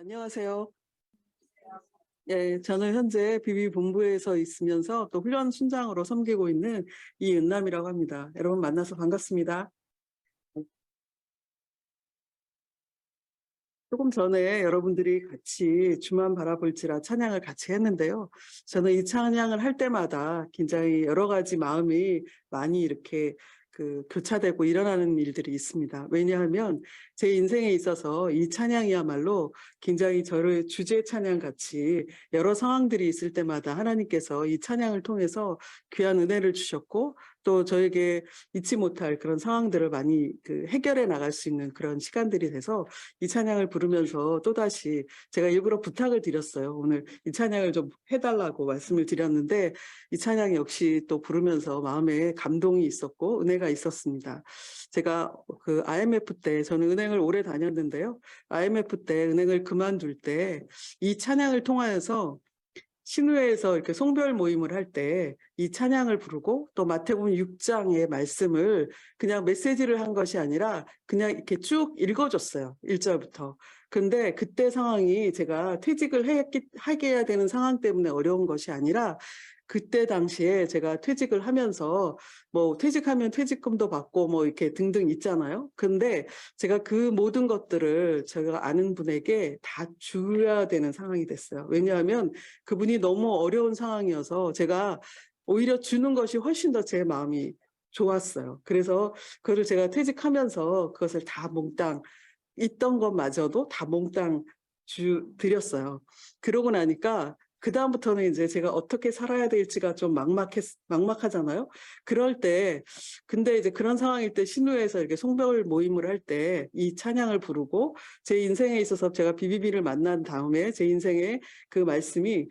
안녕하세요. 예, 저는 현재 비비본부에서 있으면서 또 훈련 순장으로 섬기고 있는 이은남이라고 합니다. 여러분 만나서 반갑습니다. 조금 전에 여러분들이 같이 주만 바라볼지라 찬양을 같이 했는데요. 저는 이 찬양을 할 때마다 굉장히 여러 가지 마음이 많이 이렇게 교차되고 일어나는 일들이 있습니다. 왜냐하면 제 인생에 있어서 이 찬양이야말로 굉장히 저를 주제 찬양 같이 여러 상황들이 있을 때마다 하나님께서 이 찬양을 통해서 귀한 은혜를 주셨고 또 저에게 잊지 못할 그런 상황들을 많이 해결해 나갈 수 있는 그런 시간들이 돼서 이 찬양을 부르면서 또다시 제가 일부러 부탁을 드렸어요. 오늘 이 찬양을 좀 해달라고 말씀을 드렸는데 이 찬양 역시 또 부르면서 마음에 감동이 있었고 은혜가 있었습니다. 제가 IMF 때 저는 은행을 오래 다녔는데요. IMF 때 은행을 그만둘 때 이 찬양을 통하여서 신우회에서 이렇게 송별 모임을 할 때 이 찬양을 부르고 또 마태복음 6장의 말씀을 그냥 메시지를 한 것이 아니라 그냥 이렇게 쭉 읽어줬어요. 1절부터. 근데 그때 상황이 제가 퇴직을 하게 해야 되는 상황 때문에 어려운 것이 아니라 그때 당시에 제가 퇴직을 하면서 뭐 퇴직하면 퇴직금도 받고 뭐 이렇게 등등 있잖아요. 근데 제가 그 모든 것들을 제가 아는 분에게 다 줘야 되는 상황이 됐어요. 왜냐하면 그분이 너무 어려운 상황이어서 제가 오히려 주는 것이 훨씬 더 제 마음이 좋았어요. 그래서 그거를 제가 퇴직하면서 그것을 다 몽땅 있던 것마저도 다 몽땅 드렸어요. 그러고 나니까 그다음부터는 이제 제가 어떻게 살아야 될지가 좀 막막하잖아요. 그럴 때, 근데 이제 그런 상황일 때 신우에서 이렇게 송별 모임을 할 때 이 찬양을 부르고 제 인생에 있어서 제가 비비비를 만난 다음에 제 인생에 그 말씀이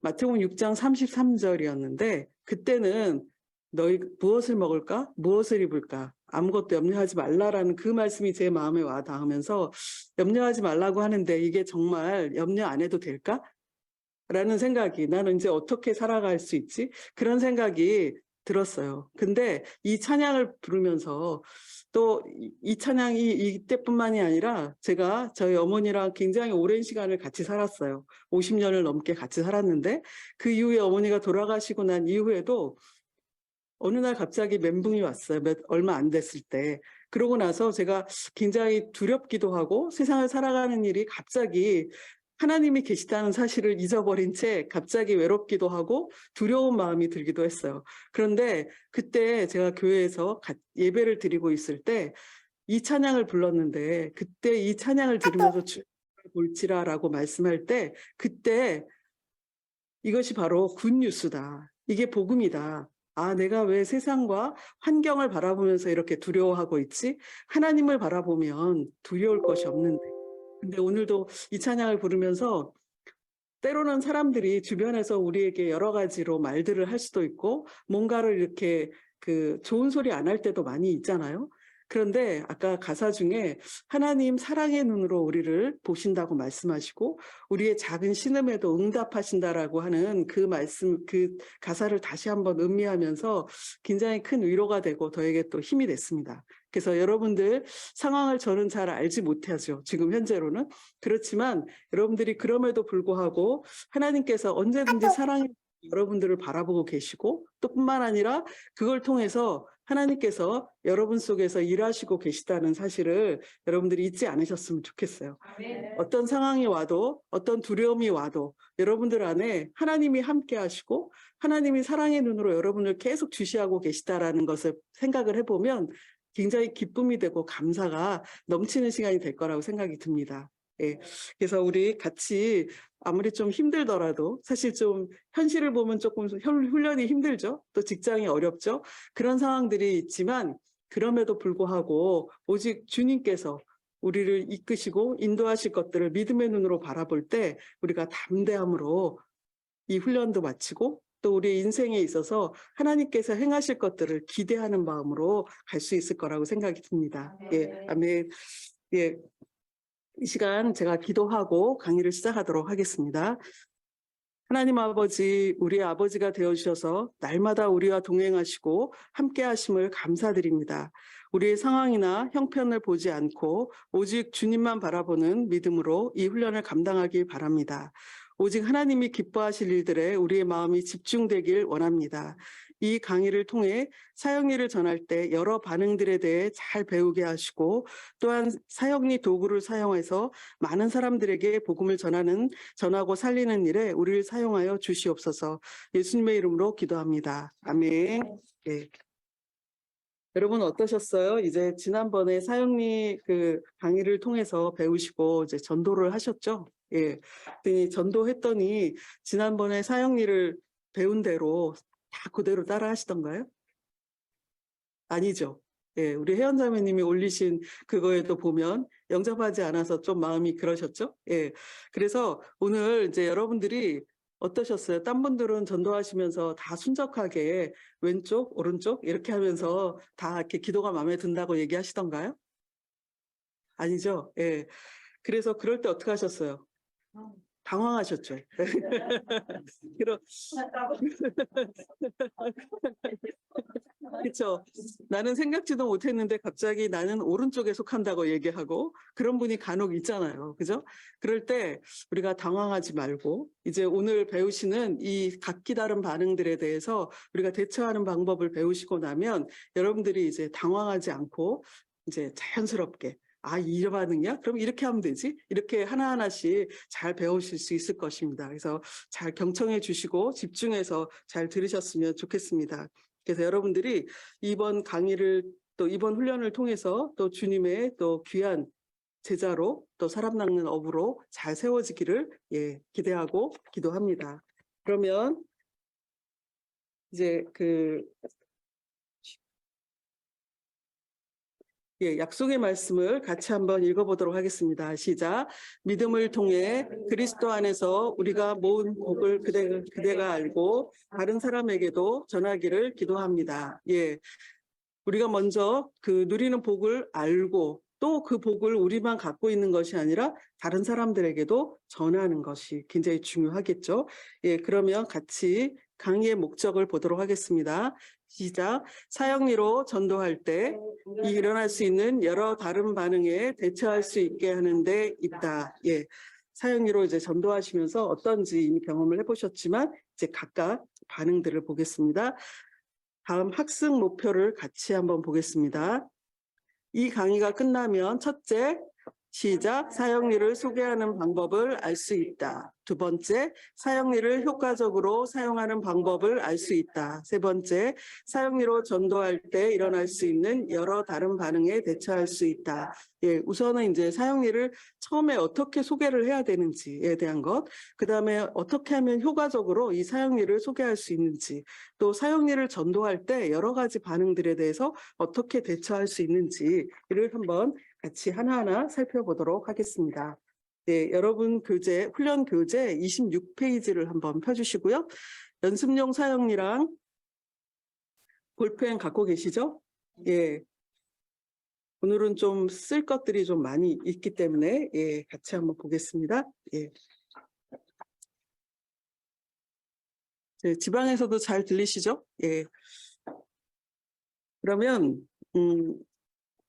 마태복음 6장 33절이었는데 그때는 너희 무엇을 먹을까? 무엇을 입을까? 아무것도 염려하지 말라라는 그 말씀이 제 마음에 와 닿으면서 염려하지 말라고 하는데 이게 정말 염려 안 해도 될까? 라는 생각이 나는 이제 어떻게 살아갈 수 있지? 그런 생각이 들었어요. 근데 이 찬양을 부르면서 또 이 찬양이 이때뿐만이 아니라 제가 저희 어머니랑 굉장히 오랜 시간을 같이 살았어요. 50년을 넘게 같이 살았는데 그 이후에 어머니가 돌아가시고 난 이후에도 어느 날 갑자기 멘붕이 왔어요. 얼마 안 됐을 때. 그러고 나서 제가 굉장히 두렵기도 하고 세상을 살아가는 일이 갑자기 하나님이 계시다는 사실을 잊어버린 채 갑자기 외롭기도 하고 두려운 마음이 들기도 했어요. 그런데 그때 제가 교회에서 예배를 드리고 있을 때 이 찬양을 불렀는데 그때 이 찬양을 들으면서 주를 볼지라라고 말씀할 때 그때 이것이 바로 굿뉴스다. 이게 복음이다. 아, 내가 왜 세상과 환경을 바라보면서 이렇게 두려워하고 있지? 하나님을 바라보면 두려울 것이 없는데. 근데 오늘도 이 찬양을 부르면서 때로는 사람들이 주변에서 우리에게 여러 가지로 말들을 할 수도 있고 뭔가를 이렇게 좋은 소리 안 할 때도 많이 있잖아요. 그런데 아까 가사 중에 하나님 사랑의 눈으로 우리를 보신다고 말씀하시고 우리의 작은 신음에도 응답하신다라고 하는 그 말씀, 그 가사를 다시 한번 음미하면서 굉장히 큰 위로가 되고 저에게 또 힘이 됐습니다. 그래서 여러분들 상황을 저는 잘 알지 못하죠. 지금 현재로는. 그렇지만 여러분들이 그럼에도 불구하고 하나님께서 언제든지 사랑해 여러분들을 바라보고 계시고 또 뿐만 아니라 그걸 통해서 하나님께서 여러분 속에서 일하시고 계시다는 사실을 여러분들이 잊지 않으셨으면 좋겠어요. 어떤 상황이 와도 어떤 두려움이 와도 여러분들 안에 하나님이 함께 하시고 하나님이 사랑의 눈으로 여러분을 계속 주시하고 계시다라는 것을 생각을 해보면 굉장히 기쁨이 되고 감사가 넘치는 시간이 될 거라고 생각이 듭니다. 예. 그래서 우리 같이 아무리 좀 힘들더라도 사실 좀 현실을 보면 조금 훈련이 힘들죠. 또 직장이 어렵죠. 그런 상황들이 있지만 그럼에도 불구하고 오직 주님께서 우리를 이끄시고 인도하실 것들을 믿음의 눈으로 바라볼 때 우리가 담대함으로 이 훈련도 마치고 또 우리 인생에 있어서 하나님께서 행하실 것들을 기대하는 마음으로 갈 수 있을 거라고 생각이 듭니다. 예, 아멘. 예, 이 시간 제가 기도하고 강의를 시작하도록 하겠습니다. 하나님 아버지, 우리의 아버지가 되어주셔서 날마다 우리와 동행하시고 함께 하심을 감사드립니다. 우리의 상황이나 형편을 보지 않고 오직 주님만 바라보는 믿음으로 이 훈련을 감당하길 바랍니다. 오직 하나님이 기뻐하실 일들에 우리의 마음이 집중되길 원합니다. 이 강의를 통해 사형리를 전할 때 여러 반응들에 대해 잘 배우게 하시고 또한 사형리 도구를 사용해서 많은 사람들에게 복음을 전하고 살리는 일에 우리를 사용하여 주시옵소서. 예수님의 이름으로 기도합니다. 아멘. 네. 여러분 어떠셨어요? 이제 지난번에 사형리 그 강의를 통해서 배우시고 이제 전도를 하셨죠? 예. 그랬더니 전도했더니 지난번에 사형리를 배운 대로 다 그대로 따라 하시던가요? 아니죠. 예, 우리 혜연자매님이 올리신 그거에도 보면 영접하지 않아서 좀 마음이 그러셨죠? 예. 그래서 오늘 이제 여러분들이 어떠셨어요? 딴 분들은 전도하시면서 다 순적하게 왼쪽, 오른쪽 이렇게 하면서 다 이렇게 기도가 마음에 든다고 얘기하시던가요? 아니죠? 예. 그래서 그럴 때 어떻게 하셨어요? 당황하셨죠? 그럼 그렇죠. 나는 생각지도 못했는데 갑자기 나는 오른쪽에 속한다고 얘기하고 그런 분이 간혹 있잖아요. 그죠? 그럴 때 우리가 당황하지 말고 이제 오늘 배우시는 이 각기 다른 반응들에 대해서 우리가 대처하는 방법을 배우시고 나면 여러분들이 이제 당황하지 않고 이제 자연스럽게 이 반응이야? 그럼 이렇게 하면 되지? 이렇게 하나하나씩 잘 배우실 수 있을 것입니다. 그래서 잘 경청해 주시고 집중해서 잘 들으셨으면 좋겠습니다. 그래서 여러분들이 이번 강의를 또 이번 훈련을 통해서 또 주님의 또 귀한 제자로 또 사람 낚는 어부로 잘 세워지기를 기대하고 기도합니다. 그러면 이제 약속의 말씀을 같이 한번 읽어보도록 하겠습니다. 시작. 믿음을 통해 그리스도 안에서 우리가 모은 복을 그대가 알고 다른 사람에게도 전하기를 기도합니다. 우리가 먼저 그 누리는 복을 알고 또 그 복을 우리만 갖고 있는 것이 아니라 다른 사람들에게도 전하는 것이 굉장히 중요하겠죠. 그러면 같이 강의의 목적을 보도록 하겠습니다. 시작. 사형리로 전도할 때 일어날 수 있는 여러 다른 반응에 대처할 수 있게 하는 데 있다. 사형리로 이제 전도하시면서 어떤지 이미 경험을 해보셨지만 이제 각각 반응들을 보겠습니다. 다음 학습 목표를 같이 한번 보겠습니다. 이 강의가 끝나면 첫째, 시작, 사형리를 소개하는 방법을 알 수 있다. 두 번째, 사형리를 효과적으로 사용하는 방법을 알 수 있다. 세 번째, 사형리로 전도할 때 일어날 수 있는 여러 다른 반응에 대처할 수 있다. 우선은 이제 사형리를 처음에 어떻게 소개를 해야 되는지에 대한 것, 그 다음에 어떻게 하면 효과적으로 이 사형리를 소개할 수 있는지, 또 사형리를 전도할 때 여러 가지 반응들에 대해서 어떻게 대처할 수 있는지를 한번 같이 하나하나 살펴보도록 하겠습니다. 여러분 훈련 교재 26페이지를 한번 펴주시고요. 연습용 사형리랑 볼펜 갖고 계시죠? 오늘은 좀 쓸 것들이 좀 많이 있기 때문에 같이 한번 보겠습니다. 지방에서도 잘 들리시죠? 그러면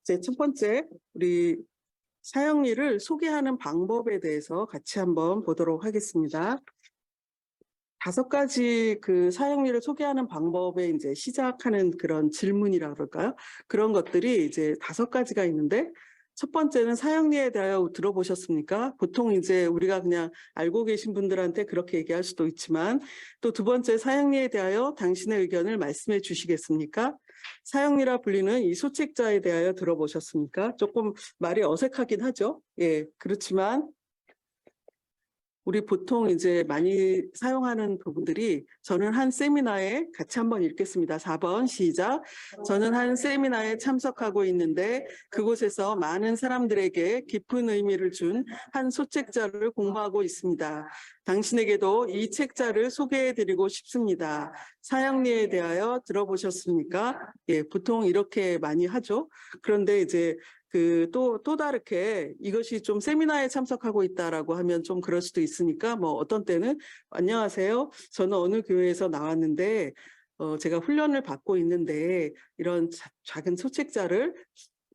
이제 첫 번째 우리 사형리를 소개하는 방법에 대해서 같이 한번 보도록 하겠습니다. 5가지 그 사형리를 소개하는 방법에 이제 시작하는 그런 질문이라 그럴까요? 그런 것들이 이제 5가지가 있는데 첫 번째는 사형리에 대하여 들어보셨습니까? 보통 이제 우리가 그냥 알고 계신 분들한테 그렇게 얘기할 수도 있지만 또 두 번째 사형리에 대하여 당신의 의견을 말씀해 주시겠습니까? 사형리라 불리는 이 소책자에 대하여 들어보셨습니까? 조금 말이 어색하긴 하죠. 그렇지만 우리 보통 이제 많이 사용하는 부분들이 저는 한 세미나에 같이 한번 읽겠습니다. 4번 시작. 저는 한 세미나에 참석하고 있는데 그곳에서 많은 사람들에게 깊은 의미를 준 한 소책자를 공부하고 있습니다. 당신에게도 이 책자를 소개해드리고 싶습니다. 사형리에 대하여 들어보셨습니까? 보통 이렇게 많이 하죠. 그런데 이제 또 다르게 이것이 좀 세미나에 참석하고 있다라고 하면 좀 그럴 수도 있으니까 뭐 어떤 때는 안녕하세요. 저는 어느 교회에서 나왔는데 제가 훈련을 받고 있는데 이런 작은 소책자를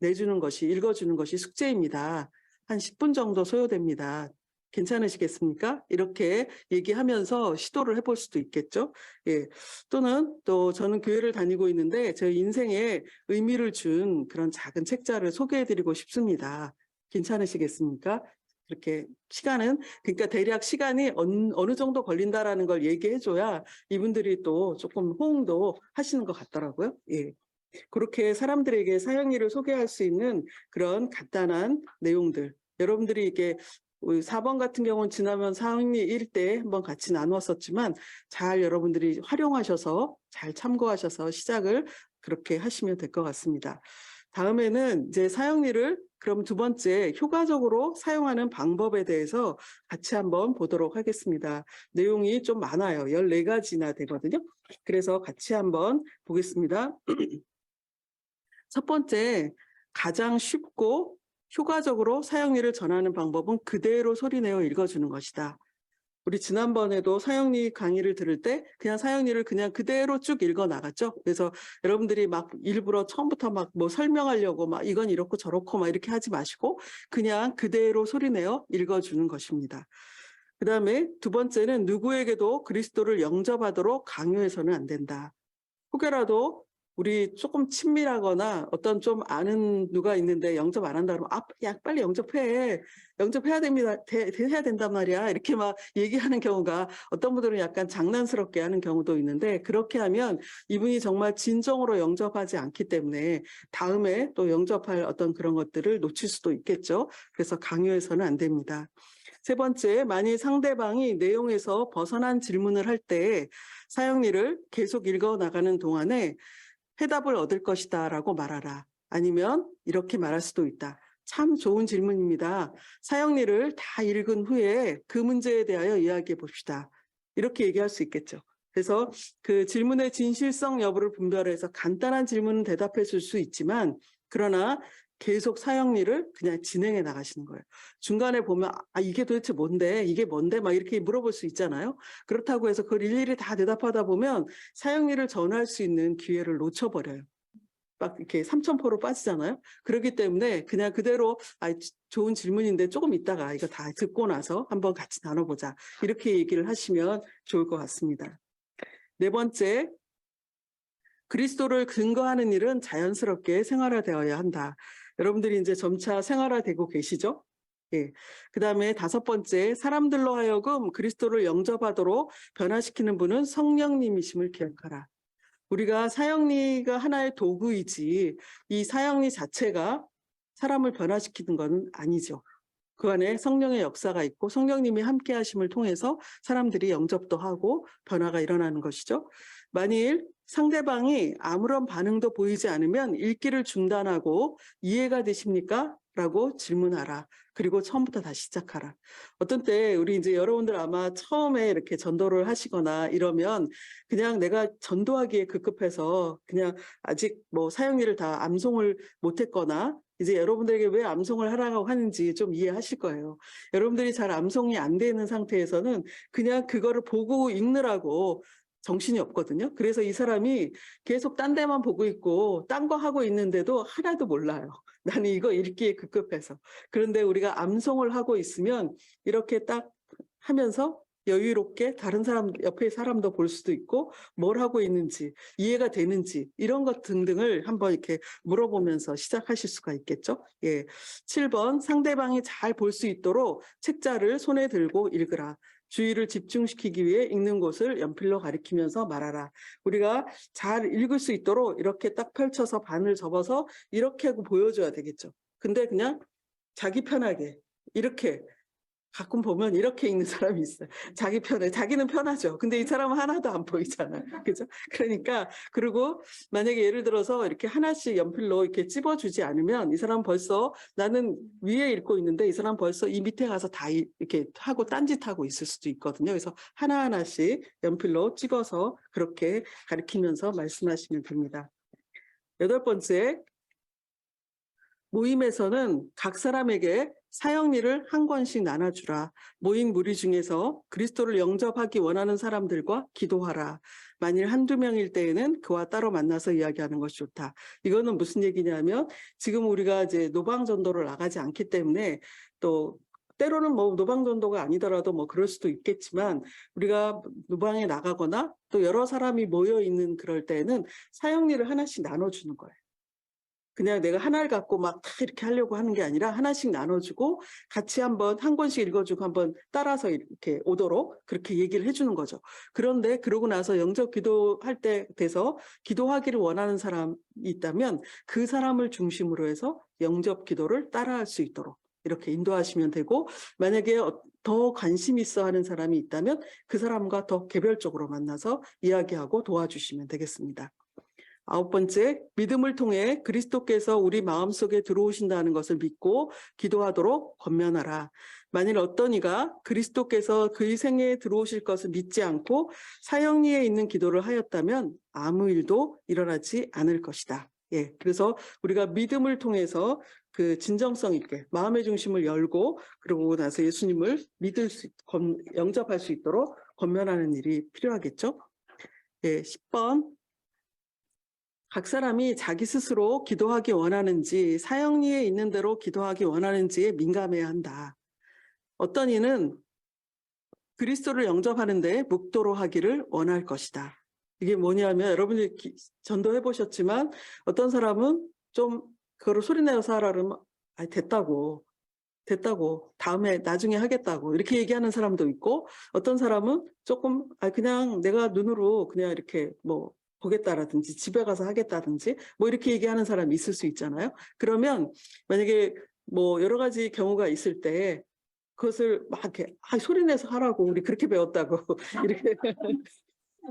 읽어주는 것이 숙제입니다. 한 10분 정도 소요됩니다. 괜찮으시겠습니까? 이렇게 얘기하면서 시도를 해볼 수도 있겠죠. 예. 또는 또 저는 교회를 다니고 있는데 제 인생에 의미를 준 그런 작은 책자를 소개해드리고 싶습니다. 괜찮으시겠습니까? 그렇게 그러니까 대략 시간이 어느 정도 걸린다라는 걸 얘기해줘야 이분들이 또 조금 호응도 하시는 것 같더라고요. 예. 그렇게 사람들에게 사형리를 소개할 수 있는 그런 간단한 내용들. 여러분들이 이게 4번 같은 경우는 지나면 사형리 1대 한번 같이 나누었었지만 잘 여러분들이 활용하셔서 잘 참고하셔서 시작을 그렇게 하시면 될 것 같습니다. 다음에는 이제 사형리를 그럼 두 번째 효과적으로 사용하는 방법에 대해서 같이 한번 보도록 하겠습니다. 내용이 좀 많아요. 14가지나 되거든요. 그래서 같이 한번 보겠습니다. 첫 번째, 가장 쉽고 효과적으로 사형리를 전하는 방법은 그대로 소리내어 읽어주는 것이다. 우리 지난번에도 사형리 강의를 들을 때 그냥 사형리를 그냥 그대로 쭉 읽어 나갔죠. 그래서 여러분들이 막 일부러 처음부터 막 뭐 설명하려고 막 이건 이렇고 저렇고 막 이렇게 하지 마시고 그냥 그대로 소리내어 읽어주는 것입니다. 그 다음에 두 번째는 누구에게도 그리스도를 영접하도록 강요해서는 안 된다. 혹여라도 우리 조금 친밀하거나 어떤 좀 아는 누가 있는데 영접 안 한다 그러면 야 빨리 영접해야 됩니다. 해야 된단 말이야. 이렇게 막 얘기하는 경우가 어떤 분들은 약간 장난스럽게 하는 경우도 있는데 그렇게 하면 이분이 정말 진정으로 영접하지 않기 때문에 다음에 또 영접할 어떤 그런 것들을 놓칠 수도 있겠죠. 그래서 강요해서는 안 됩니다. 세 번째, 만일 상대방이 내용에서 벗어난 질문을 할 때 사형리를 계속 읽어나가는 동안에 해답을 얻을 것이다 라고 말하라. 아니면 이렇게 말할 수도 있다. 참 좋은 질문입니다. 사형리를 다 읽은 후에 그 문제에 대하여 이야기해 봅시다. 이렇게 얘기할 수 있겠죠. 그래서 그 질문의 진실성 여부를 분별해서 간단한 질문은 대답해 줄 수 있지만 그러나 계속 사형리를 그냥 진행해 나가시는 거예요. 중간에 보면 이게 도대체 뭔데? 이게 뭔데? 막 이렇게 물어볼 수 있잖아요. 그렇다고 해서 그걸 일일이 다 대답하다 보면 사형리를 전할 수 있는 기회를 놓쳐버려요. 막 이렇게 삼천포로 빠지잖아요. 그렇기 때문에 그냥 그대로 좋은 질문인데 조금 있다가 이거 다 듣고 나서 한번 같이 나눠보자. 이렇게 얘기를 하시면 좋을 것 같습니다. 네 번째, 그리스도를 근거하는 일은 자연스럽게 생활화되어야 한다. 여러분들이 이제 점차 생활화되고 계시죠? 예. 그 다음에 다섯 번째, 사람들로 하여금 그리스도를 영접하도록 변화시키는 분은 성령님이심을 기억하라. 우리가 사형리가 하나의 도구이지 이 사형리 자체가 사람을 변화시키는 건 아니죠. 그 안에 성령의 역사가 있고 성령님이 함께 하심을 통해서 사람들이 영접도 하고 변화가 일어나는 것이죠. 만일 상대방이 아무런 반응도 보이지 않으면 읽기를 중단하고 이해가 되십니까? 라고 질문하라. 그리고 처음부터 다시 시작하라. 어떤 때 우리 이제 여러분들 아마 처음에 이렇게 전도를 하시거나 이러면 그냥 내가 전도하기에 급급해서 그냥 아직 뭐 사형리를 다 암송을 못했거나 이제 여러분들에게 왜 암송을 하라고 하는지 좀 이해하실 거예요. 여러분들이 잘 암송이 안 되는 상태에서는 그냥 그거를 보고 읽느라고 정신이 없거든요. 그래서 이 사람이 계속 딴 데만 보고 있고 딴 거 하고 있는데도 하나도 몰라요. 나는 이거 읽기에 급급해서. 그런데 우리가 암송을 하고 있으면 이렇게 딱 하면서 여유롭게 다른 사람, 옆에 사람도 볼 수도 있고 뭘 하고 있는지 이해가 되는지 이런 것 등등을 한번 이렇게 물어보면서 시작하실 수가 있겠죠. 예. 7번 상대방이 잘 볼 수 있도록 책자를 손에 들고 읽으라. 주의를 집중시키기 위해 읽는 곳을 연필로 가리키면서 말하라. 우리가 잘 읽을 수 있도록 이렇게 딱 펼쳐서 반을 접어서 이렇게 하고 보여줘야 되겠죠. 근데 그냥 자기 편하게 이렇게 가끔 보면 이렇게 읽는 사람이 있어요. 자기는 편하죠. 근데 이 사람은 하나도 안 보이잖아요. 그죠? 그러니까, 그리고 만약에 예를 들어서 이렇게 하나씩 연필로 이렇게 찝어주지 않으면 이 사람 벌써 나는 위에 읽고 있는데 이 사람 벌써 이 밑에 가서 다 이렇게 하고 딴짓하고 있을 수도 있거든요. 그래서 하나하나씩 연필로 찍어서 그렇게 가리키면서 말씀하시면 됩니다. 여덟 번째, 모임에서는 각 사람에게 사형리를 한 권씩 나눠주라. 모임 무리 중에서 그리스도를 영접하기 원하는 사람들과 기도하라. 만일 한두 명일 때에는 그와 따로 만나서 이야기하는 것이 좋다. 이거는 무슨 얘기냐면 지금 우리가 이제 노방전도를 나가지 않기 때문에 또 때로는 뭐 노방전도가 아니더라도 뭐 그럴 수도 있겠지만 우리가 노방에 나가거나 또 여러 사람이 모여 있는 그럴 때에는 사형리를 하나씩 나눠주는 거예요. 그냥 내가 하나를 갖고 막 이렇게 하려고 하는 게 아니라 하나씩 나눠주고 같이 한번 한 권씩 읽어주고 한번 따라서 이렇게 오도록 그렇게 얘기를 해주는 거죠. 그런데 그러고 나서 영접 기도할 때 돼서 기도하기를 원하는 사람이 있다면 그 사람을 중심으로 해서 영접 기도를 따라할 수 있도록 이렇게 인도하시면 되고, 만약에 더 관심 있어 하는 사람이 있다면 그 사람과 더 개별적으로 만나서 이야기하고 도와주시면 되겠습니다. 9번째, 믿음을 통해 그리스도께서 우리 마음속에 들어오신다는 것을 믿고 기도하도록 권면하라. 만일 어떤 이가 그리스도께서 그의 생애에 들어오실 것을 믿지 않고 사형리에 있는 기도를 하였다면 아무 일도 일어나지 않을 것이다. 예, 그래서 우리가 믿음을 통해서 그 진정성 있게 마음의 중심을 열고 그러고 나서 예수님을 영접할 수 있도록 권면하는 일이 필요하겠죠. 예, 10번. 각 사람이 자기 스스로 기도하기 원하는지 사형리에 있는 대로 기도하기 원하는지에 민감해야 한다. 어떤 이는 그리스도를 영접하는데 묵도로 하기를 원할 것이다. 이게 뭐냐면 여러분이 전도해 보셨지만 어떤 사람은 좀 그거를 소리내서 하라 그러면 됐다고 다음에 나중에 하겠다고 이렇게 얘기하는 사람도 있고, 어떤 사람은 조금 그냥 내가 눈으로 그냥 이렇게 뭐 보겠다라든지 집에 가서 하겠다든지 뭐 이렇게 얘기하는 사람이 있을 수 있잖아요. 그러면 만약에 뭐 여러 가지 경우가 있을 때 그것을 막 이렇게 소리내서 하라고 우리 그렇게 배웠다고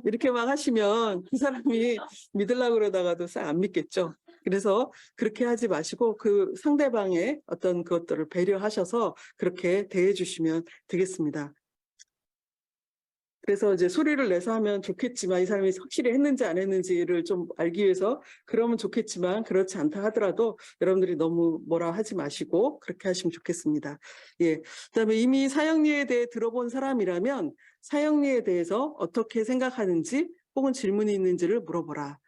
이렇게 막 하시면 그 사람이 믿으려고 그러다가도 싹 안 믿겠죠. 그래서 그렇게 하지 마시고 그 상대방의 어떤 것들을 배려하셔서 그렇게 대해 주시면 되겠습니다. 그래서 이제 소리를 내서 하면 좋겠지만 이 사람이 확실히 했는지 안 했는지를 좀 알기 위해서 그러면 좋겠지만 그렇지 않다 하더라도 여러분들이 너무 뭐라 하지 마시고 그렇게 하시면 좋겠습니다. 예. 그다음에 이미 사형리에 대해 들어본 사람이라면 사형리에 대해서 어떻게 생각하는지 혹은 질문이 있는지를 물어보라.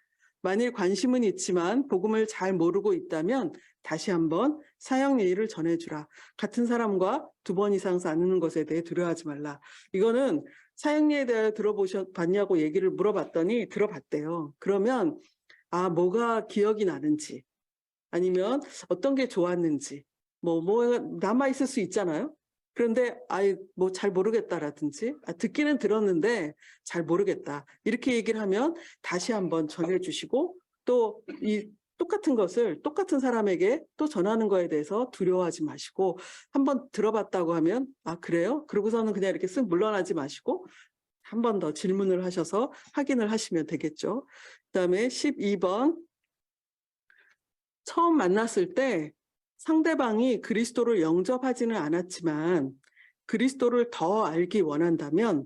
만일 관심은 있지만 복음을 잘 모르고 있다면 다시 한번 사형리를 전해주라. 같은 사람과 2번 이상 사는 것에 대해 두려워하지 말라. 이거는 사형리에 대해 들어봤냐고 얘기를 물어봤더니 들어봤대요. 그러면 뭐가 기억이 나는지 아니면 어떤 게 좋았는지 뭐가 남아있을 수 있잖아요. 그런데 뭐 잘 모르겠다라든지 듣기는 들었는데 잘 모르겠다 이렇게 얘기를 하면 다시 한번 전해주시고 또 이 똑같은 것을 똑같은 사람에게 또 전하는 거에 대해서 두려워하지 마시고 한번 들어봤다고 하면 그래요? 그러고서는 그냥 이렇게 쓱 물러나지 마시고 한 번 더 질문을 하셔서 확인을 하시면 되겠죠. 그다음에 12번. 처음 만났을 때 상대방이 그리스도를 영접하지는 않았지만 그리스도를 더 알기 원한다면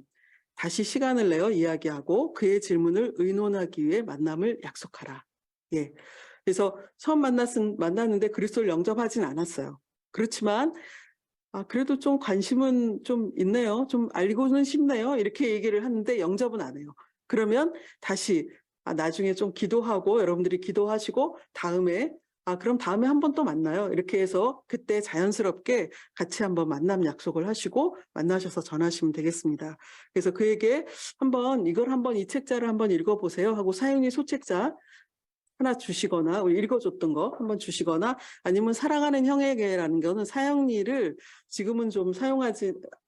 다시 시간을 내어 이야기하고 그의 질문을 의논하기 위해 만남을 약속하라. 예. 그래서 처음 만났는데 그리스도를 영접하진 않았어요. 그렇지만 그래도 좀 관심은 좀 있네요. 좀 알고는 싶네요. 이렇게 얘기를 하는데 영접은 안 해요. 그러면 다시 나중에 좀 기도하고 여러분들이 기도하시고 다음에 그럼 다음에 한 번 또 만나요. 이렇게 해서 그때 자연스럽게 같이 한번 만남 약속을 하시고 만나셔서 전하시면 되겠습니다. 그래서 그에게 이걸 이 책자를 한번 읽어보세요 하고 사형리 소책자 하나 주시거나 읽어줬던 거 한번 주시거나 아니면 사랑하는 형에게라는 거는 사형리를 지금은 좀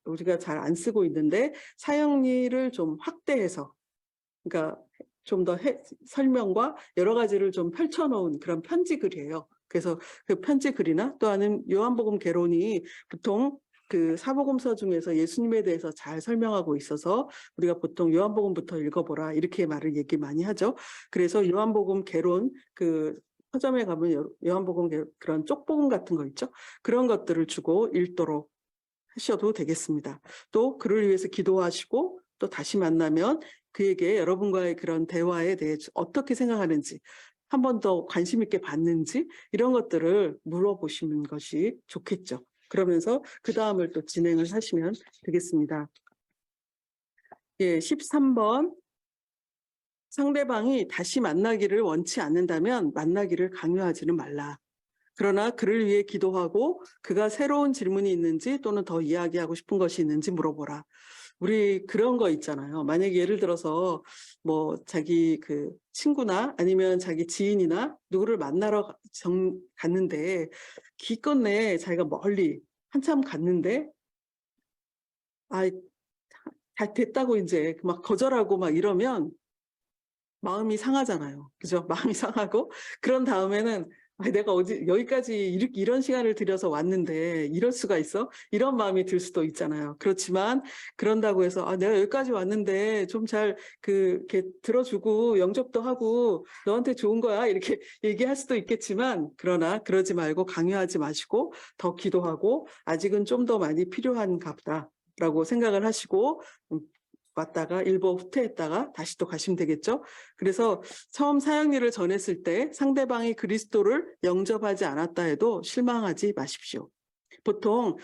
우리가 잘 안 쓰고 있는데 사형리를 좀 확대해서 그러니까 좀 더 설명과 여러 가지를 좀 펼쳐놓은 그런 편지 글이에요. 그래서 그 편지 글이나 또 아니면 요한복음 개론이 보통 그 사복음서 중에서 예수님에 대해서 잘 설명하고 있어서 우리가 보통 요한복음부터 읽어보라 이렇게 얘기 많이 하죠. 그래서 요한복음 개론 그 서점에 가면 요한복음 그런 쪽복음 같은 거 있죠. 그런 것들을 주고 읽도록 하셔도 되겠습니다. 또 그를 위해서 기도하시고 또 다시 만나면 그에게 여러분과의 그런 대화에 대해 어떻게 생각하는지 한 번 더 관심 있게 봤는지 이런 것들을 물어보시는 것이 좋겠죠. 그러면서 그 다음을 또 진행을 하시면 되겠습니다. 예, 13번. 상대방이 다시 만나기를 원치 않는다면 만나기를 강요하지는 말라. 그러나 그를 위해 기도하고 그가 새로운 질문이 있는지 또는 더 이야기하고 싶은 것이 있는지 물어보라. 우리 그런 거 있잖아요. 만약에 예를 들어서 뭐 자기 그 친구나 아니면 자기 지인이나 누구를 만나러 갔는데 기껏내 자기가 멀리 한참 갔는데 다 됐다고 이제 막 거절하고 막 이러면 마음이 상하잖아요. 그죠? 마음이 상하고 그런 다음에는 내가 여기까지 이런 시간을 들여서 왔는데 이럴 수가 있어? 이런 마음이 들 수도 있잖아요. 그렇지만 그런다고 해서 내가 여기까지 왔는데 좀 잘 이렇게 들어주고 영접도 하고 너한테 좋은 거야 이렇게 얘기할 수도 있겠지만 그러나 그러지 말고 강요하지 마시고 더 기도하고 아직은 좀 더 많이 필요한가 보다라고 생각을 하시고 왔다가 일부 후퇴했다가 다시 또 가시면 되겠죠. 그래서 처음 사역일을 전했을 때 상대방이 그리스도를 영접하지 않았다 해도 실망하지 마십시오. 보통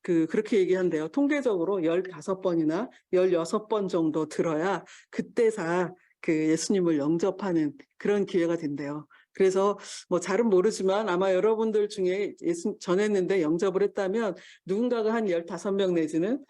그렇게 얘기한대요. 통계적으로 15번이나 16번 정도 들어야 그때사 예수님을 영접하는 그런 기회가 된대요. 그래서 잘은 모르지만 아마 여러분들 중에 예수 전했는데 영접을 했다면 누군가가 한 15명 내지는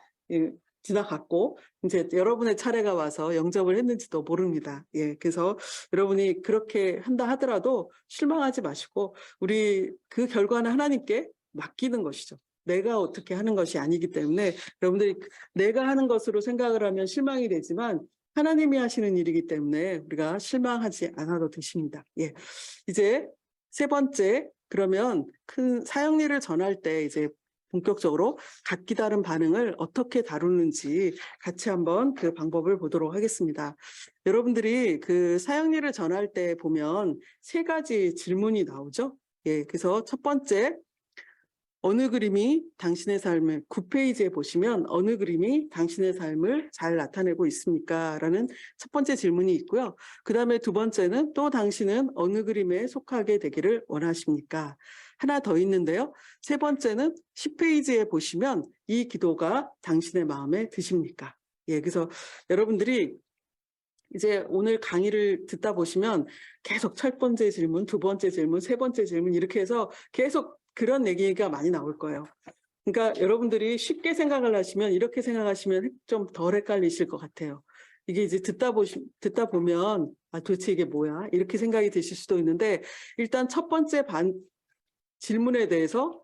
지나갔고 이제 여러분의 차례가 와서 영접을 했는지도 모릅니다. 예, 그래서 여러분이 그렇게 한다 하더라도 실망하지 마시고 우리 그 결과는 하나님께 맡기는 것이죠. 내가 어떻게 하는 것이 아니기 때문에 여러분들이 내가 하는 것으로 생각을 하면 실망이 되지만 하나님이 하시는 일이기 때문에 우리가 실망하지 않아도 되십니다. 예, 이제 세 번째, 그러면 큰 사역일을 전할 때 이제 본격적으로 각기 다른 반응을 어떻게 다루는지 같이 한번 그 방법을 보도록 하겠습니다. 여러분들이 그 사역일을 전할 때 보면 세 가지 질문이 나오죠. 예, 그래서 첫 번째, 어느 그림이 당신의 삶을 9페이지에 보시면 어느 그림이 당신의 삶을 잘 나타내고 있습니까? 라는 첫 번째 질문이 있고요. 그 다음에 두 번째는 또 당신은 어느 그림에 속하게 되기를 원하십니까? 하나 더 있는데요. 세 번째는 10페이지에 보시면 이 기도가 당신의 마음에 드십니까? 예, 그래서 여러분들이 이제 오늘 강의를 듣다 보시면 계속 첫 번째 질문, 두 번째 질문, 세 번째 질문 이렇게 해서 계속 그런 얘기가 많이 나올 거예요. 그러니까 여러분들이 쉽게 생각을 하시면 이렇게 생각하시면 좀 덜 헷갈리실 것 같아요. 이게 이제 듣다 보면 도대체 이게 뭐야? 이렇게 생각이 드실 수도 있는데 일단 첫 번째 질문에 대해서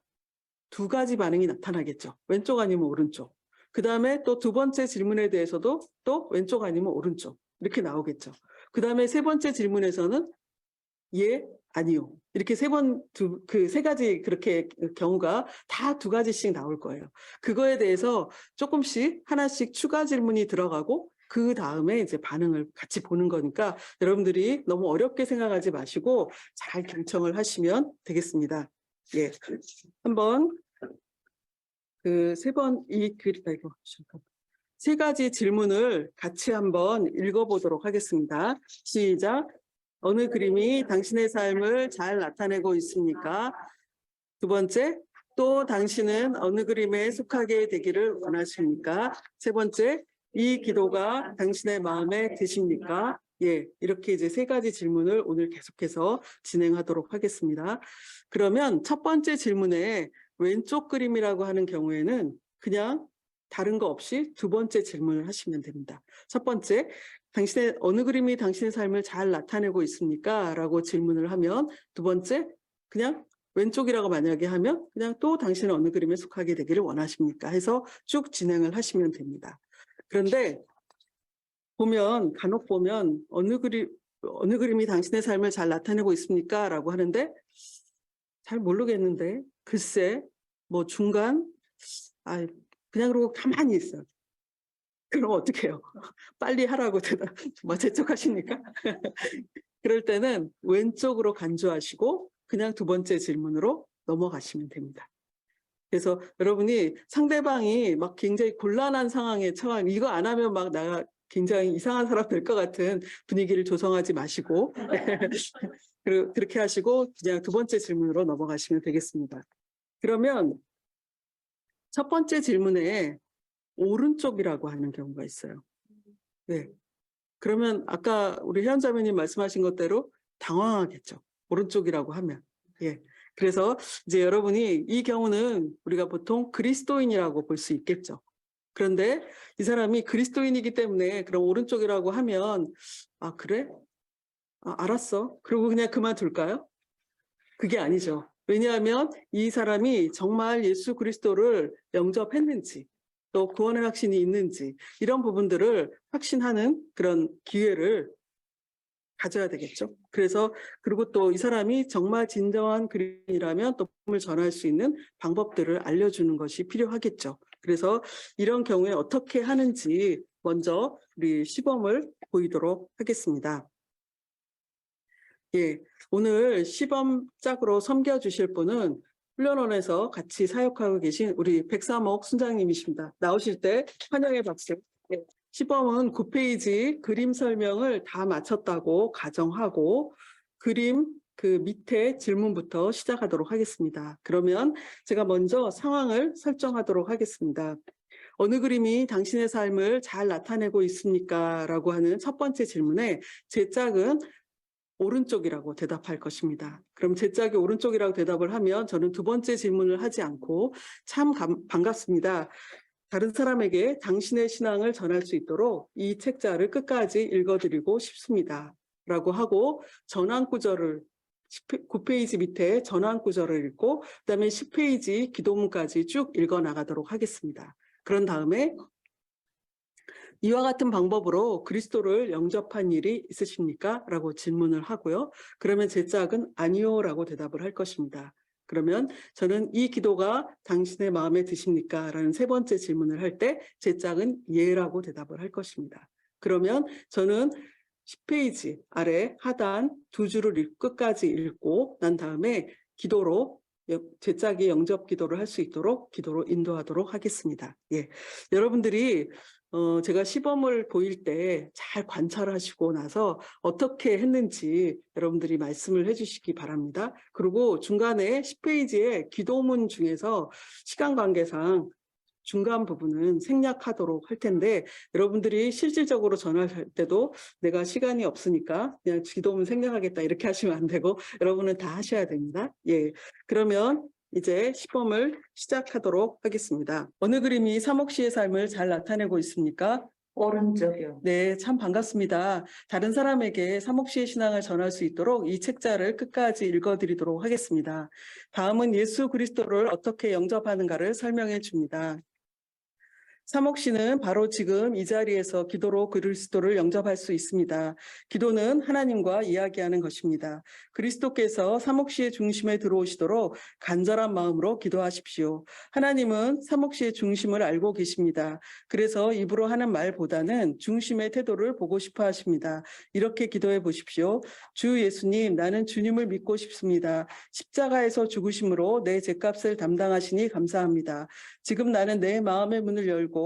두 가지 반응이 나타나겠죠. 왼쪽 아니면 오른쪽. 그 다음에 또 두 번째 질문에 대해서도 또 왼쪽 아니면 오른쪽. 이렇게 나오겠죠. 그 다음에 세 번째 질문에서는 예, 아니요. 이렇게 세 가지 그렇게 경우가 다 두 가지씩 나올 거예요. 그거에 대해서 조금씩 하나씩 추가 질문이 들어가고 그 다음에 이제 반응을 같이 보는 거니까 여러분들이 너무 어렵게 생각하지 마시고 잘 경청을 하시면 되겠습니다. 예. 한번 세 가지 질문을 같이 한번 읽어보도록 하겠습니다. 시작. 어느 그림이 당신의 삶을 잘 나타내고 있습니까? 두 번째, 또 당신은 어느 그림에 속하게 되기를 원하십니까? 세 번째, 이 기도가 당신의 마음에 드십니까? 예, 이렇게 이제 세 가지 질문을 오늘 계속해서 진행하도록 하겠습니다. 그러면 첫 번째 질문에 왼쪽 그림이라고 하는 경우에는 그냥 다른 거 없이 두 번째 질문을 하시면 됩니다. 첫 번째, 어느 그림이 당신의 삶을 잘 나타내고 있습니까? 라고 질문을 하면 두 번째, 그냥 왼쪽이라고 만약에 하면 그냥 또 당신은 어느 그림에 속하게 되기를 원하십니까? 해서 쭉 진행을 하시면 됩니다. 그런데 간혹 보면 어느 그림이 당신의 삶을 잘 나타내고 있습니까? 라고 하는데 잘 모르겠는데 글쎄 중간 그냥 그러고 가만히 있어요. 그럼 어떻게 해요? 빨리 하라고 재촉하십니까? 그럴 때는 왼쪽으로 간주하시고 그냥 두 번째 질문으로 넘어가시면 됩니다. 그래서 여러분이 상대방이 막 굉장히 곤란한 상황에 처한 이거 안 하면 막 굉장히 이상한 사람 될 것 같은 분위기를 조성하지 마시고 그렇게 하시고 그냥 두 번째 질문으로 넘어가시면 되겠습니다. 그러면 첫 번째 질문에 오른쪽이라고 하는 경우가 있어요. 네. 그러면 아까 우리 혜연자매님 말씀하신 것대로 당황하겠죠. 오른쪽이라고 하면. 예. 그래서 이제 여러분이 이 경우는 우리가 보통 그리스도인이라고 볼 수 있겠죠. 그런데 이 사람이 그리스도인이기 때문에 그럼 오른쪽이라고 하면 아, 그래? 아, 알았어. 그리고 그냥 그만둘까요? 그게 아니죠. 왜냐하면 이 사람이 정말 예수 그리스도를 영접했는지 또 구원의 확신이 있는지 이런 부분들을 확신하는 그런 기회를 가져야 되겠죠. 그래서 그리고 또 이 사람이 정말 진정한 그리스도인이라면 또 복음을 전할 수 있는 방법들을 알려주는 것이 필요하겠죠. 그래서 이런 경우에 어떻게 하는지 먼저 우리 시범을 보이도록 하겠습니다. 예, 오늘 시범짝으로 섬겨주실 분은 훈련원에서 같이 사역하고 계신 우리 백삼옥 순장님이십니다. 나오실 때 환영의 박수. 예, 시범은 9페이지 그림 설명을 다 마쳤다고 가정하고 그림 그 밑에 질문부터 시작하도록 하겠습니다. 그러면 제가 먼저 상황을 설정하도록 하겠습니다. 어느 그림이 당신의 삶을 잘 나타내고 있습니까? 라고 하는 첫 번째 질문에 제 짝은 오른쪽이라고 대답할 것입니다. 그럼 제 짝이 오른쪽이라고 대답을 하면 저는 두 번째 질문을 하지 않고 참 반갑습니다. 다른 사람에게 당신의 신앙을 전할 수 있도록 이 책자를 끝까지 읽어드리고 싶습니다. 라고 하고 전환 구절을 9페이지 밑에 전환 구절을 읽고 그다음에 10페이지 기도문까지 쭉 읽어나가도록 하겠습니다. 그런 다음에 이와 같은 방법으로 그리스도를 영접한 일이 있으십니까? 라고 질문을 하고요. 그러면 제 짝은 아니요 라고 대답을 할 것입니다. 그러면 저는 이 기도가 당신의 마음에 드십니까? 라는 세 번째 질문을 할 때 제 짝은 예라고 대답을 할 것입니다. 그러면 저는 10페이지 아래 하단 두 줄을 끝까지 읽고 난 다음에 기도로 제 짝이 영접 기도를 할 수 있도록 기도로 인도하도록 하겠습니다. 예, 여러분들이 제가 시범을 보일 때 잘 관찰하시고 나서 어떻게 했는지 여러분들이 말씀을 해주시기 바랍니다. 그리고 중간에 10페이지에 기도문 중에서 시간 관계상 중간 부분은 생략하도록 할 텐데 여러분들이 실질적으로 전화할 때도 내가 시간이 없으니까 그냥 기도문 생략하겠다 이렇게 하시면 안 되고 여러분은 다 하셔야 됩니다. 예, 그러면 이제 시범을 시작하도록 하겠습니다. 어느 그림이 삼옥 씨의 삶을 잘 나타내고 있습니까? 오른쪽이요. 네, 참 반갑습니다. 다른 사람에게 삼옥 씨의 신앙을 전할 수 있도록 이 책자를 끝까지 읽어드리도록 하겠습니다. 다음은 예수 그리스도를 어떻게 영접하는가를 설명해 줍니다. 삼옥 씨는 바로 지금 이 자리에서 기도로 그리스도를 영접할 수 있습니다. 기도는 하나님과 이야기하는 것입니다. 그리스도께서 삼옥 씨의 중심에 들어오시도록 간절한 마음으로 기도하십시오. 하나님은 삼옥 씨의 중심을 알고 계십니다. 그래서 입으로 하는 말보다는 중심의 태도를 보고 싶어 하십니다. 이렇게 기도해 보십시오. 주 예수님, 나는 주님을 믿고 싶습니다. 십자가에서 죽으심으로 내 죗값을 담당하시니 감사합니다. 지금 나는 내 마음의 문을 열고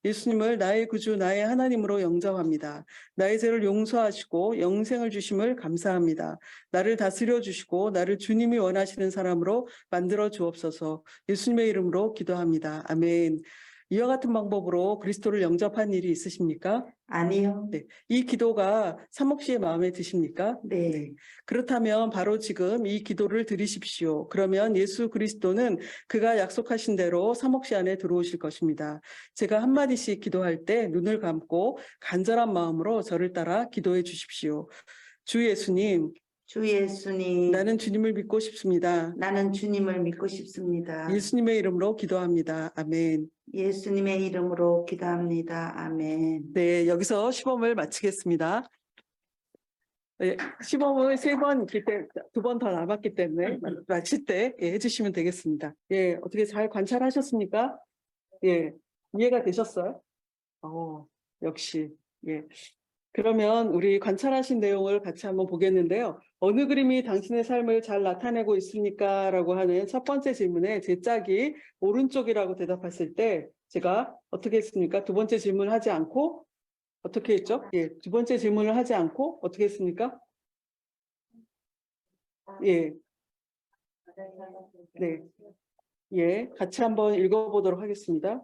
예수님을 나의 구주, 나의 하나님으로 영접합니다. 나의 죄를 용서하시고 영생을 주심을 감사합니다. 나를 다스려 주시고 나를 주님이 원하시는 사람으로 만들어 주옵소서. 예수님의 이름으로 기도합니다. 아멘. 이와 같은 방법으로 그리스도를 영접한 일이 있으십니까? 아니요. 네. 이 기도가 삼옥 씨의 마음에 드십니까? 네. 그렇다면 바로 지금 이 기도를 드리십시오. 그러면 예수 그리스도는 그가 약속하신 대로 삼옥 씨 안에 들어오실 것입니다. 제가 한마디씩 기도할 때 눈을 감고 간절한 마음으로 저를 따라 기도해 주십시오. 주 예수님, 주 예수님, 나는 주님을 믿고 싶습니다. 나는 주님을 믿고 싶습니다. 예수님의 이름으로 기도합니다. 아멘. 예수님의 이름으로 기도합니다. 아멘. 네, 여기서 시범을 마치겠습니다. 네, 시범을 3번 있기 때문에 2번 더 남았기 때문에 마칠 때 해주시면 되겠습니다. 예, 어떻게 잘 관찰하셨습니까? 예, 이해가 되셨어요? 역시. 예. 그러면 우리 관찰하신 내용을 같이 한번 보겠는데요. 어느 그림이 당신의 삶을 잘 나타내고 있습니까? 라고 하는 첫 번째 질문에 제 짝이 오른쪽이라고 대답했을 때 제가 어떻게 했습니까? 두 번째 질문을 하지 않고 어떻게 했죠? 예, 두 번째 질문을 하지 않고 어떻게 했습니까? 예, 네. 예, 같이 한번 읽어보도록 하겠습니다.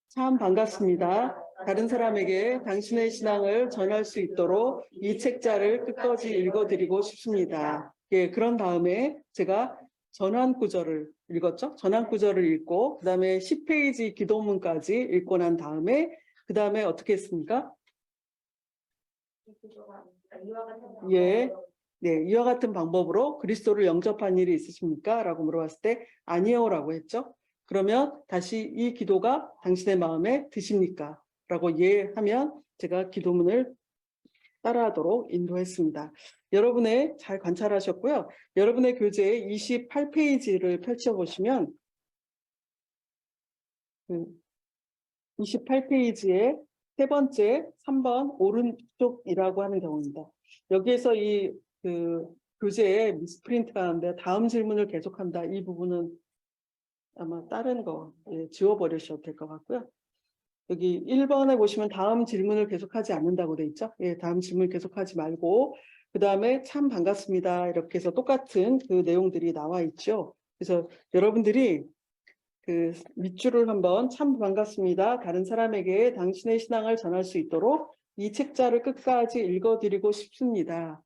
참 반갑습니다. 다른 사람에게 당신의 신앙을 전할 수 있도록 이 책자를 끝까지 읽어드리고 싶습니다. 예, 그런 다음에 제가 전환 구절을 읽었죠? 전환 구절을 읽고, 그 다음에 10페이지 기도문까지 읽고 난 다음에, 그 다음에 어떻게 했습니까? 예, 네, 이와 같은 방법으로 그리스도를 영접한 일이 있으십니까? 라고 물어봤을 때 아니요 라고 했죠. 그러면 다시 이 기도가 당신의 마음에 드십니까? 라고 예 하면 제가 기도문을 따라하도록 인도했습니다. 여러분의 잘 관찰하셨고요. 여러분의 교재의 28페이지를 펼쳐보시면 28페이지에 세 번째 3번 오른쪽이라고 하는 경우입니다. 여기에서 그 교재에 미스프린트가 하는데 다음 질문을 계속한다. 이 부분은 아마 다른 거 지워버리셔도 될 것 같고요. 여기 1번에 보시면 다음 질문을 계속하지 않는다고 돼 있죠. 예, 다음 질문 계속하지 말고 그 다음에 참 반갑습니다. 이렇게 해서 똑같은 그 내용들이 나와 있죠. 그래서 여러분들이 그 밑줄을 한번 참 반갑습니다. 다른 사람에게 당신의 신앙을 전할 수 있도록 이 책자를 끝까지 읽어드리고 싶습니다.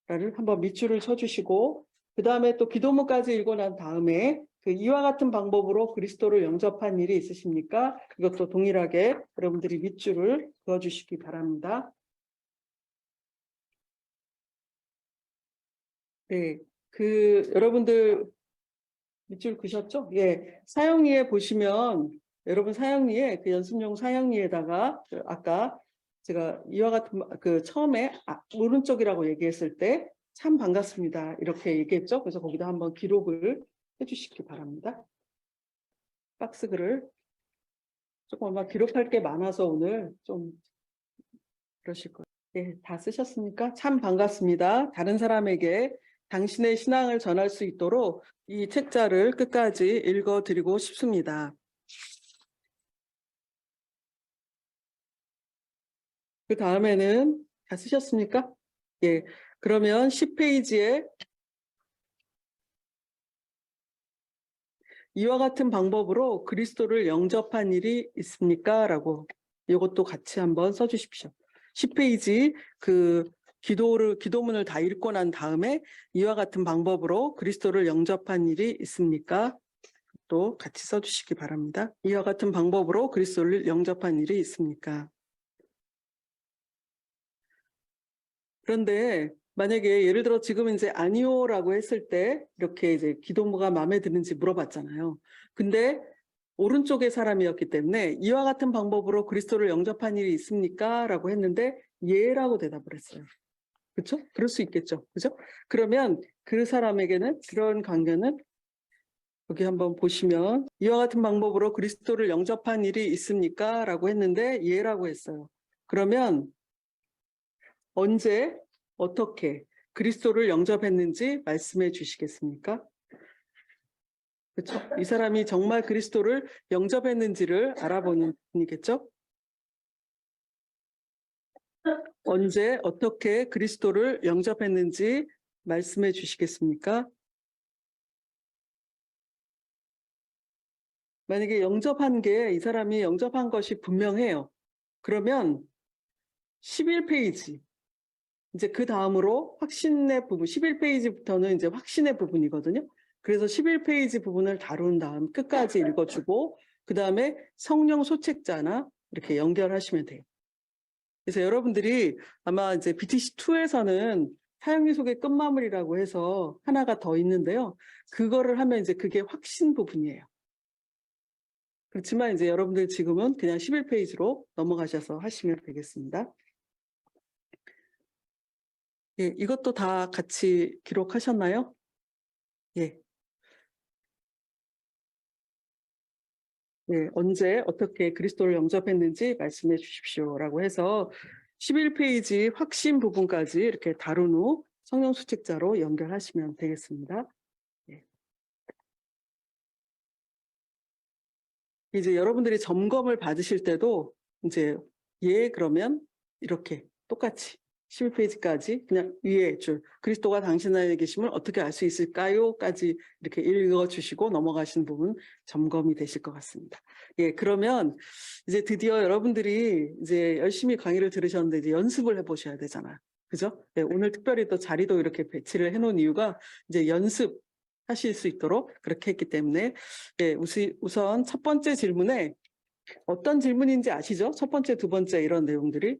라를 한번 밑줄을 쳐주시고 그 다음에 또 기도문까지 읽고 난 다음에 그 이와 같은 방법으로 그리스도를 영접한 일이 있으십니까? 이것도 동일하게 여러분들이 밑줄을 그어주시기 바랍니다. 네, 여러분들 밑줄 그셨죠? 예, 사형리에 보시면 여러분 사형리에 그 연습용 사형리에다가 아까 제가 이와 같은 처음에 오른쪽이라고 얘기했을 때 참 반갑습니다 이렇게 얘기했죠. 그래서 거기다 한번 기록을 해주시기 바랍니다. 박스글을 조금 아마 기록할 게 많아서 오늘 좀 그러실 거예요. 네, 다 쓰셨습니까? 참 반갑습니다. 다른 사람에게 당신의 신앙을 전할 수 있도록 이 책자를 끝까지 읽어드리고 싶습니다. 그 다음에는 다 쓰셨습니까? 예, 그러면 10페이지에 이와 같은 방법으로 그리스도를 영접한 일이 있습니까? 라고 이것도 같이 한번 써주십시오. 10페이지 기도문을 다 읽고 난 다음에 이와 같은 방법으로 그리스도를 영접한 일이 있습니까? 또 같이 써주시기 바랍니다. 이와 같은 방법으로 그리스도를 영접한 일이 있습니까? 그런데 만약에 예를 들어 지금 이제 아니오라고 했을 때 이렇게 이제 기도가 마음에 드는지 물어봤잖아요. 근데 오른쪽의 사람이었기 때문에 이와 같은 방법으로 그리스도를 영접한 일이 있습니까? 라고 했는데 예라고 대답을 했어요. 그렇죠? 그럴 수 있겠죠. 그죠? 그러면 그 사람에게는 그런 관계는 여기 한번 보시면 이와 같은 방법으로 그리스도를 영접한 일이 있습니까? 라고 했는데 예라고 했어요. 그러면 언제 어떻게 그리스도를 영접했는지 말씀해 주시겠습니까? 그렇죠? 이 사람이 정말 그리스도를 영접했는지를 알아보는 분이겠죠? 언제 어떻게 그리스도를 영접했는지 말씀해 주시겠습니까? 만약에 영접한 게 이 사람이 영접한 것이 분명해요. 그러면 11페이지 이제 그 다음으로 확신의 부분 11페이지부터는 이제 확신의 부분이거든요. 그래서 11페이지 부분을 다룬 다음 끝까지 읽어주고 그 다음에 성령 소책자나 이렇게 연결하시면 돼요. 그래서 여러분들이 아마 이제 BTC2에서는 사형리 속의 끝마무리라고 해서 하나가 더 있는데요. 그거를 하면 이제 그게 확신 부분이에요. 그렇지만 이제 여러분들 지금은 그냥 11페이지로 넘어가셔서 하시면 되겠습니다. 예, 이것도 다 같이 기록하셨나요? 예. 예, 언제 어떻게 그리스도를 영접했는지 말씀해 주십시오라고 해서 11페이지 확신 부분까지 이렇게 다룬 후 성령 수책자로 연결하시면 되겠습니다. 예. 이제 여러분들이 점검을 받으실 때도 이제 그러면 이렇게 똑같이 11페이지까지 그냥 위에 줄 그리스도가 당신 안에 계심을 어떻게 알 수 있을까요?까지 이렇게 읽어주시고 넘어가신 부분 점검이 되실 것 같습니다. 그러면 이제 드디어 여러분들이 이제 열심히 강의를 들으셨는데 이제 연습을 해보셔야 되잖아요. 그죠? 오늘 특별히 또 자리도 이렇게 배치를 해놓은 이유가 이제 연습하실 수 있도록 그렇게 했기 때문에 우선 첫 번째 질문에 어떤 질문인지 아시죠? 첫 번째, 두 번째 이런 내용들이.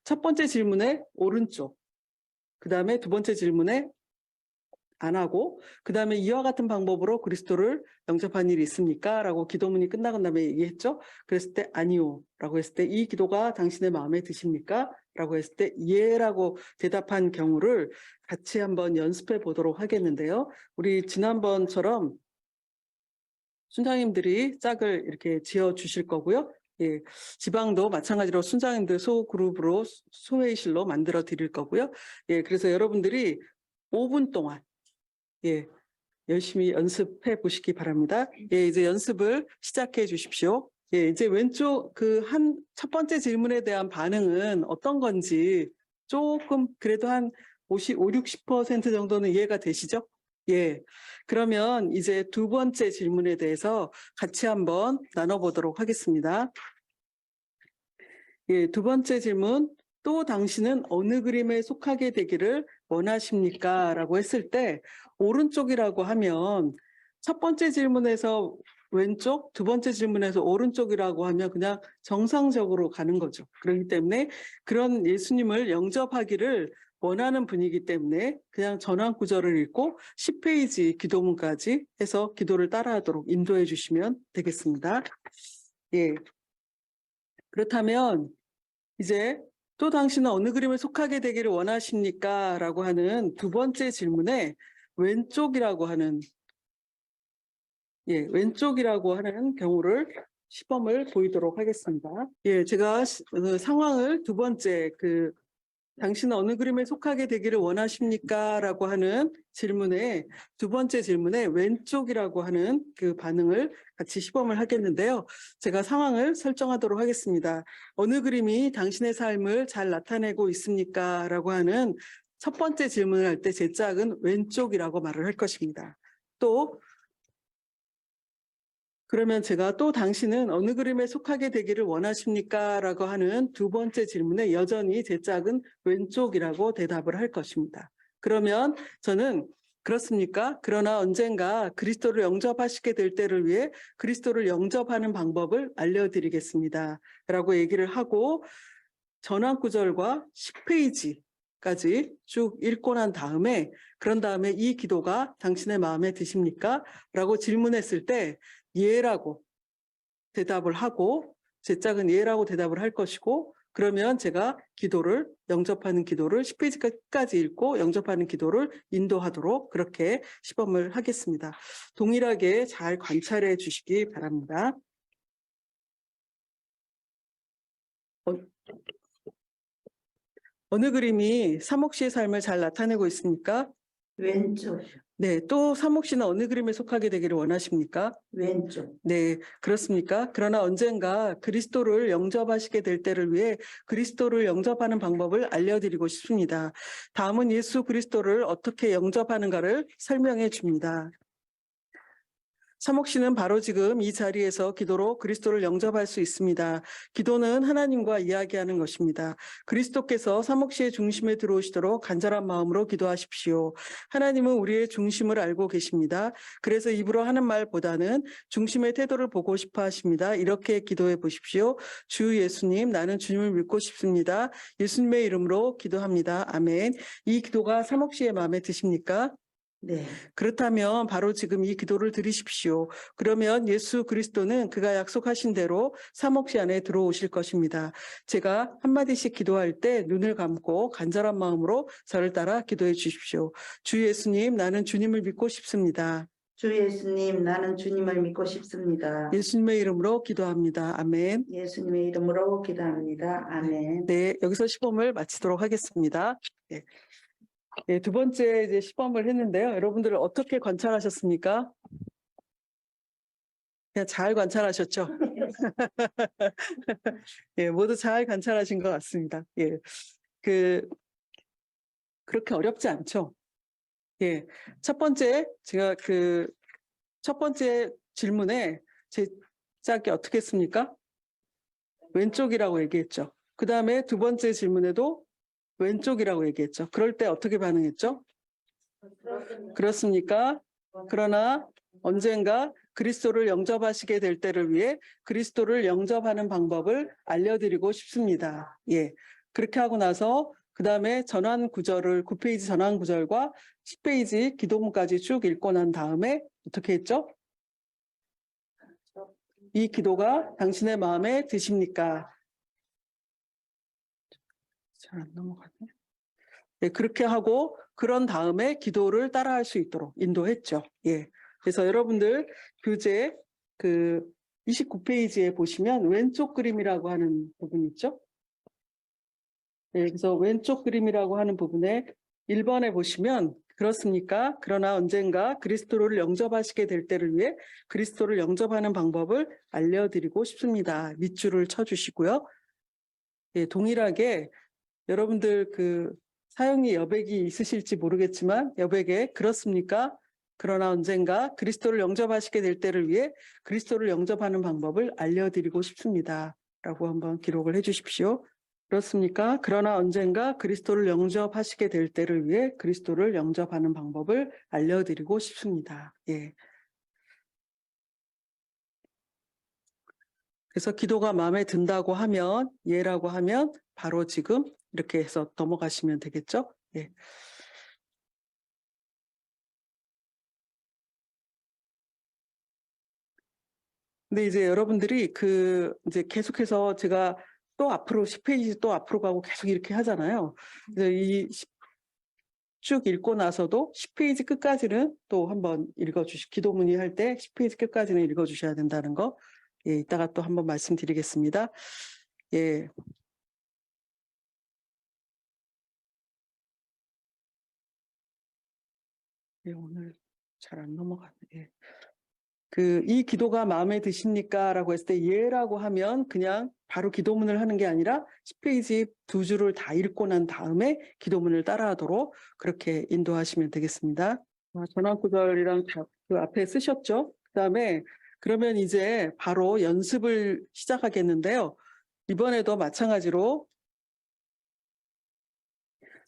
첫 번째 질문에 오른쪽, 그 다음에 두 번째 질문에 안 하고, 그 다음에 이와 같은 방법으로 그리스도를 영접한 일이 있습니까? 라고 기도문이 끝나고 다음에 얘기했죠. 그랬을 때 아니요 라고 했을 때 이 기도가 당신의 마음에 드십니까? 라고 했을 때 예라고 대답한 경우를 같이 한번 연습해 보도록 하겠는데요. 우리 지난번처럼 순장님들이 짝을 이렇게 지어 주실 거고요. 지방도 마찬가지로 순장님들 소그룹으로 소회의실로 만들어 드릴 거고요. 그래서 여러분들이 5분 동안 열심히 연습해 보시기 바랍니다. 이제 연습을 시작해 주십시오. 이제 왼쪽 첫 번째 질문에 대한 반응은 어떤 건지 조금 그래도 한 60% 정도는 이해가 되시죠? 그러면 이제 두 번째 질문에 대해서 같이 한번 나눠보도록 하겠습니다. 두 번째 질문, 또 당신은 어느 그림에 속하게 되기를 원하십니까? 라고 했을 때 오른쪽이라고 하면 첫 번째 질문에서 왼쪽, 두 번째 질문에서 오른쪽이라고 하면 그냥 정상적으로 가는 거죠. 그렇기 때문에 그런 예수님을 영접하기를 원하는 분이기 때문에 그냥 전환 구절을 읽고 10페이지 기도문까지 해서 기도를 따라하도록 인도해 주시면 되겠습니다. 그렇다면 이제 또 당신은 어느 그림에 속하게 되기를 원하십니까? 라고 하는 두 번째 질문에 왼쪽이라고 하는 경우를 시범을 보이도록 하겠습니다. 제가 상황을 두 번째 당신은 어느 그림에 속하게 되기를 원하십니까? 라고 하는 질문에 두 번째 질문에 왼쪽이라고 하는 그 반응을 같이 시범을 하겠는데요. 제가 상황을 설정하도록 하겠습니다. 어느 그림이 당신의 삶을 잘 나타내고 있습니까? 라고 하는 첫 번째 질문을 할 때 제 짝은 왼쪽이라고 말을 할 것입니다. 그러면 제가 또 당신은 어느 그림에 속하게 되기를 원하십니까? 라고 하는 두 번째 질문에 여전히 제 짝은 왼쪽이라고 대답을 할 것입니다. 그러면 저는 그렇습니까? 그러나 언젠가 그리스도를 영접하시게 될 때를 위해 그리스도를 영접하는 방법을 알려드리겠습니다. 라고 얘기를 하고 전환 구절과 10페이지까지 쭉 읽고 난 다음에 그런 다음에 이 기도가 당신의 마음에 드십니까? 라고 질문했을 때 예라고 대답을 하고 제 짝은 예라고 대답을 할 것이고 그러면 제가 영접하는 기도를 10페이지까지 읽고 영접하는 기도를 인도하도록 그렇게 시범을 하겠습니다. 동일하게 잘 관찰해 주시기 바랍니다. 어느 그림이 사목 씨의 삶을 잘 나타내고 있습니까? 왼쪽, 또 사목 씨는 어느 그림에 속하게 되기를 원하십니까? 왼쪽, 그렇습니까? 그러나 언젠가 그리스도를 영접하시게 될 때를 위해 그리스도를 영접하는 방법을 알려드리고 싶습니다. 다음은 예수 그리스도를 어떻게 영접하는가를 설명해 줍니다. 사목 씨는 바로 지금 이 자리에서 기도로 그리스도를 영접할 수 있습니다. 기도는 하나님과 이야기하는 것입니다. 그리스도께서 사목 씨의 중심에 들어오시도록 간절한 마음으로 기도하십시오. 하나님은 우리의 중심을 알고 계십니다. 그래서 입으로 하는 말보다는 중심의 태도를 보고 싶어 하십니다. 이렇게 기도해 보십시오. 주 예수님, 나는 주님을 믿고 싶습니다. 예수님의 이름으로 기도합니다. 아멘. 이 기도가 사목 씨의 마음에 드십니까? 네. 그렇다면 바로 지금 이 기도를 드리십시오. 그러면 예수 그리스도는 그가 약속하신 대로 사목 씨 안에 들어오실 것입니다. 제가 한마디씩 기도할 때 눈을 감고 간절한 마음으로 저를 따라 기도해 주십시오. 주 예수님, 나는 주님을 믿고 싶습니다. 주 예수님, 나는 주님을 믿고 싶습니다. 예수님의 이름으로 기도합니다. 아멘. 예수님의 이름으로 기도합니다. 아멘. 여기서 시범을 마치도록 하겠습니다. 두 번째 이제 시범을 했는데요. 여러분들은 어떻게 관찰하셨습니까? 그냥 잘 관찰하셨죠? 예, 모두 잘 관찰하신 것 같습니다. 예, 그 그렇게 어렵지 않죠. 예, 첫 번째 제가 첫 번째 질문에 제 짝이 어떻게 했습니까? 왼쪽이라고 얘기했죠. 그 다음에 두 번째 질문에도 왼쪽이라고 얘기했죠. 그럴 때 어떻게 반응했죠? 그렇습니까? 그러나 언젠가 그리스도를 영접하시게 될 때를 위해 그리스도를 영접하는 방법을 알려드리고 싶습니다. 예. 그렇게 하고 나서 그 다음에 전환 구절을 9페이지 전환 구절과 10페이지 기도문까지 쭉 읽고 난 다음에 어떻게 했죠? 이 기도가 당신의 마음에 드십니까? 잘 안 넘어가네. 예, 그렇게 하고 그런 다음에 기도를 따라할 수 있도록 인도했죠. 예. 그래서 여러분들 교재 29페이지에 보시면 왼쪽 그림이라고 하는 부분 있죠? 예, 그래서 왼쪽 그림이라고 하는 부분에 1번에 보시면 그렇습니까? 그러나 언젠가 그리스도를 영접하시게 될 때를 위해 그리스도를 영접하는 방법을 알려드리고 싶습니다. 밑줄을 쳐주시고요. 예, 동일하게 여러분들 사용이 여백이 있으실지 모르겠지만 여백에 그렇습니까? 그러나 언젠가 그리스도를 영접하시게 될 때를 위해 그리스도를 영접하는 방법을 알려드리고 싶습니다. 라고 한번 기록을 해주십시오. 그렇습니까? 그러나 언젠가 그리스도를 영접하시게 될 때를 위해 그리스도를 영접하는 방법을 알려드리고 싶습니다. 예. 그래서 기도가 마음에 든다고 하면, 예라고 하면 바로 지금 이렇게 해서 넘어가시면 되겠죠? 예. 근데 이제 여러분들이 이제 계속해서 제가 또 앞으로 10페이지 또 앞으로 가고 계속 이렇게 하잖아요. 이제 쭉 읽고 나서도 10페이지 끝까지는 또 한번 기도문의 할 때 10페이지 끝까지는 읽어주셔야 된다는 거. 예, 이따가 또 한번 말씀드리겠습니다. 예. 예, 오늘 잘 안 넘어가네. 예. 이 기도가 마음에 드십니까? 라고 했을 때 예라고 하면 그냥 바로 기도문을 하는 게 아니라 10페이지 두 줄을 다 읽고 난 다음에 기도문을 따라하도록 그렇게 인도하시면 되겠습니다. 전환 구절이랑 그 앞에 쓰셨죠? 그다음에 그러면 이제 바로 연습을 시작하겠는데요. 이번에도 마찬가지로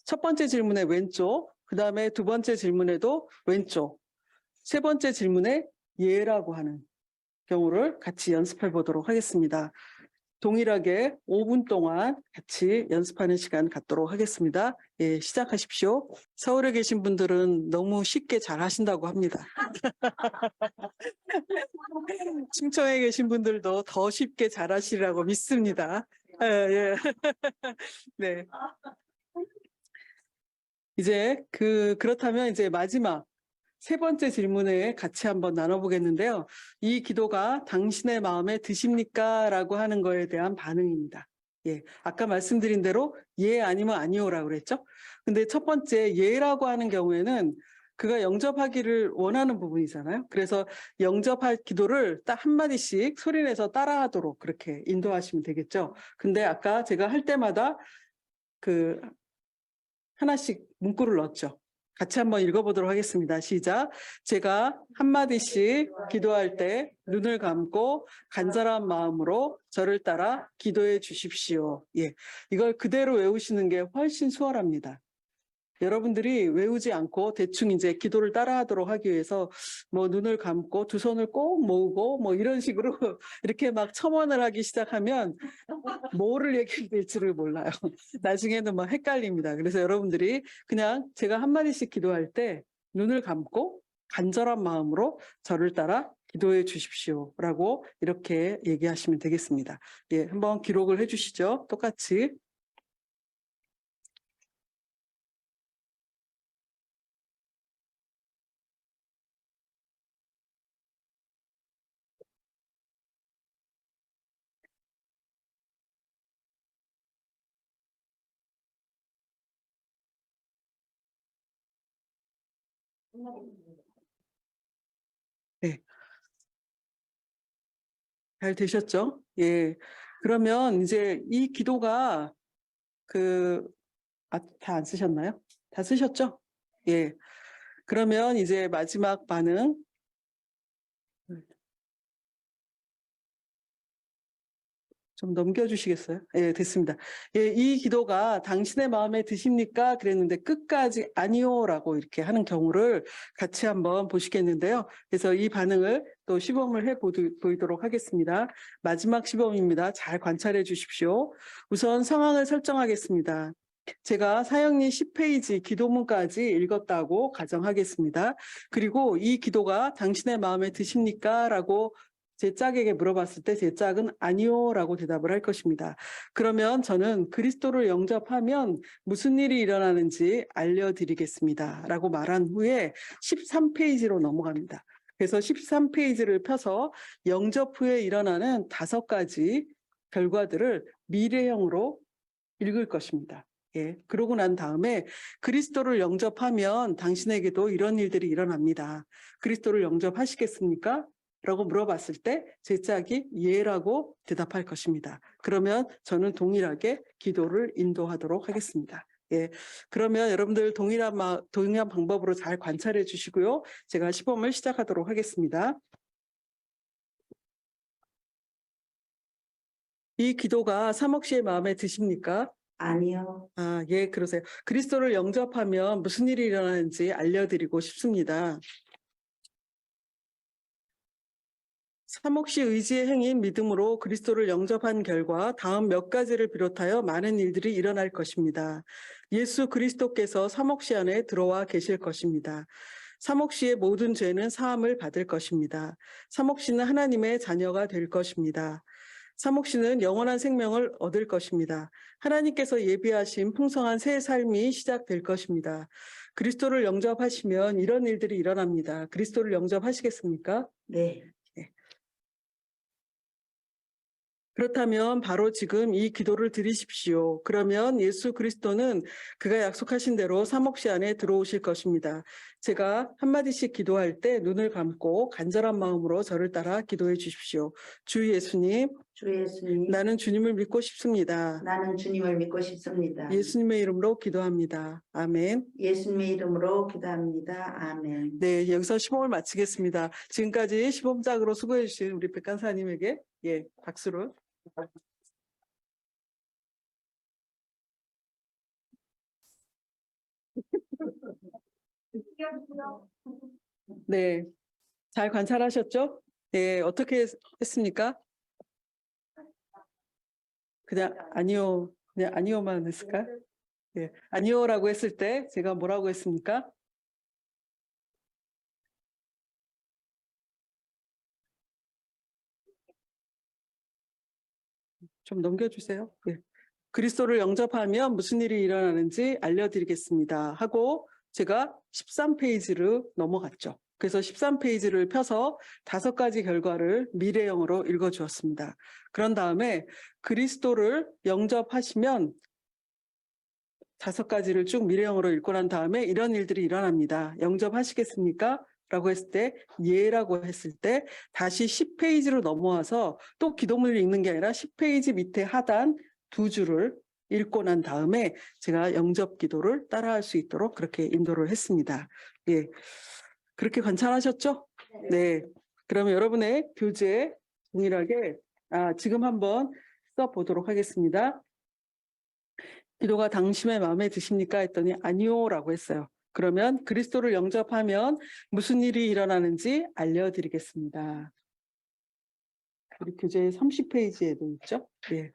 첫 번째 질문에 왼쪽, 그다음에 두 번째 질문에도 왼쪽, 세 번째 질문에 예라고 하는 경우를 같이 연습해 보도록 하겠습니다. 동일하게 5분 동안 같이 연습하는 시간 갖도록 하겠습니다. 예, 시작하십시오. 서울에 계신 분들은 너무 쉽게 잘 하신다고 합니다. 충청에 계신 분들도 더 쉽게 잘 하시리라고 믿습니다. 예, 예. 네. 이제 그렇다면 이제 마지막 세 번째 질문에 같이 한번 나눠보겠는데요. 이 기도가 당신의 마음에 드십니까? 라고 하는 거에 대한 반응입니다. 예, 아까 말씀드린 대로 예 아니면 아니오라고 그랬죠. 근데 첫 번째 예라고 하는 경우에는 그가 영접하기를 원하는 부분이잖아요. 그래서 영접할 기도를 딱 한마디씩 소리내서 따라하도록 그렇게 인도하시면 되겠죠. 근데 아까 제가 할 때마다 하나씩 문구를 넣었죠. 같이 한번 읽어보도록 하겠습니다. 시작. 제가 한마디씩 기도할 때 눈을 감고 간절한 마음으로 저를 따라 기도해 주십시오. 예, 이걸 그대로 외우시는 게 훨씬 수월합니다. 여러분들이 외우지 않고 대충 이제 기도를 따라하도록 하기 위해서 뭐 눈을 감고 두 손을 꼭 모으고 뭐 이런 식으로 이렇게 막 첨언을 하기 시작하면 뭐를 얘기해야 될지를 몰라요. 나중에는 막 헷갈립니다. 그래서 여러분들이 그냥 제가 한마디씩 기도할 때 눈을 감고 간절한 마음으로 저를 따라 기도해 주십시오라고 이렇게 얘기하시면 되겠습니다. 예, 한번 기록을 해주시죠. 똑같이. 네. 잘 되셨죠? 예. 그러면 이제 이 기도가 다 안 쓰셨나요? 다 쓰셨죠? 예. 그러면 이제 마지막 반응. 좀 넘겨주시겠어요? 예, 됐습니다. 예, 이 기도가 당신의 마음에 드십니까? 그랬는데 끝까지 아니요라고 이렇게 하는 경우를 같이 한번 보시겠는데요. 그래서 이 반응을 또 시범을 보이도록 하겠습니다. 마지막 시범입니다. 잘 관찰해 주십시오. 우선 상황을 설정하겠습니다. 제가 사형리 10페이지 기도문까지 읽었다고 가정하겠습니다. 그리고 이 기도가 당신의 마음에 드십니까? 라고 제 짝에게 물어봤을 때 제 짝은 아니요라고 대답을 할 것입니다. 그러면 저는 그리스도를 영접하면 무슨 일이 일어나는지 알려드리겠습니다. 라고 말한 후에 13페이지로 넘어갑니다. 그래서 13페이지를 펴서 영접 후에 일어나는 5가지 결과들을 미래형으로 읽을 것입니다. 예, 그러고 난 다음에 그리스도를 영접하면 당신에게도 이런 일들이 일어납니다. 그리스도를 영접하시겠습니까? 라고 물어봤을 때 제 짝이 예라고 대답할 것입니다. 그러면 저는 동일하게 기도를 인도하도록 하겠습니다. 예, 그러면 여러분들 동일한 방법으로 잘 관찰해 주시고요. 제가 시범을 시작하도록 하겠습니다. 이 기도가 사목 씨의 마음에 드십니까? 아니요. 예, 그러세요. 그리스도를 영접하면 무슨 일이 일어나는지 알려드리고 싶습니다. 사목 씨 의지의 행인 믿음으로 그리스도를 영접한 결과 다음 몇 가지를 비롯하여 많은 일들이 일어날 것입니다. 예수 그리스도께서 사목 씨 안에 들어와 계실 것입니다. 사목 씨의 모든 죄는 사함을 받을 것입니다. 사목 씨는 하나님의 자녀가 될 것입니다. 사목 씨는 영원한 생명을 얻을 것입니다. 하나님께서 예비하신 풍성한 새 삶이 시작될 것입니다. 그리스도를 영접하시면 이런 일들이 일어납니다. 그리스도를 영접하시겠습니까? 네. 그렇다면 바로 지금 이 기도를 드리십시오. 그러면 예수 그리스도는 그가 약속하신 대로 사목 씨 안에 들어오실 것입니다. 제가 한마디씩 기도할 때 눈을 감고 간절한 마음으로 저를 따라 기도해 주십시오. 주 예수님, 주 예수님, 나는 주님을 믿고 싶습니다. 나는 주님을 믿고 싶습니다. 예수님의 이름으로 기도합니다. 아멘. 예수님의 이름으로 기도합니다. 아멘. 네, 여기서 시범을 마치겠습니다. 지금까지 시범작으로 수고해 주신 우리 백간사님에게 박수를. 네, 잘 관찰하셨죠? 네, 어떻게 했습니까? 그냥 아니요만 했을까요? 네, 아니요라고 했을 때 제가 뭐라고 했습니까? 좀 넘겨주세요. 네. 그리스도를 영접하면 무슨 일이 일어나는지 알려드리겠습니다. 하고 제가 13페이지로 넘어갔죠. 그래서 13페이지를 펴서 5가지 결과를 미래형으로 읽어주었습니다. 그런 다음에 그리스도를 영접하시면 5가지를 쭉 미래형으로 읽고 난 다음에 이런 일들이 일어납니다. 영접하시겠습니까? 라고 했을 때 예라고 했을 때 다시 10페이지로 넘어와서 또 기도문을 읽는 게 아니라 10페이지 밑에 하단 2줄을 읽고 난 다음에 제가 영접 기도를 따라할 수 있도록 그렇게 인도를 했습니다. 예, 그렇게 관찰하셨죠? 네. 그러면 여러분의 교재에 동일하게 지금 한번 써보도록 하겠습니다. 기도가 당신의 마음에 드십니까? 했더니 아니요라고 했어요. 그러면 그리스도를 영접하면 무슨 일이 일어나는지 알려드리겠습니다. 우리 교재 30페이지에도 있죠? 예.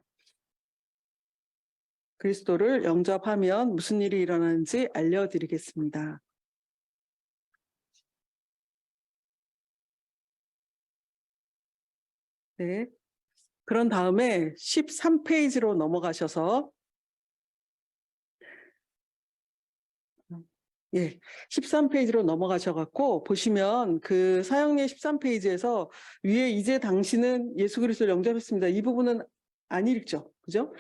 그리스도를 영접하면 무슨 일이 일어나는지 알려드리겠습니다. 네. 그런 다음에 13페이지로 넘어가셔서 13페이지로 넘어가셔갖고 보시면 그 사형리 13페이지에서 위에 이제 당신은 예수 그리스도를 영접했습니다. 이 부분은 안 읽죠. 그죠?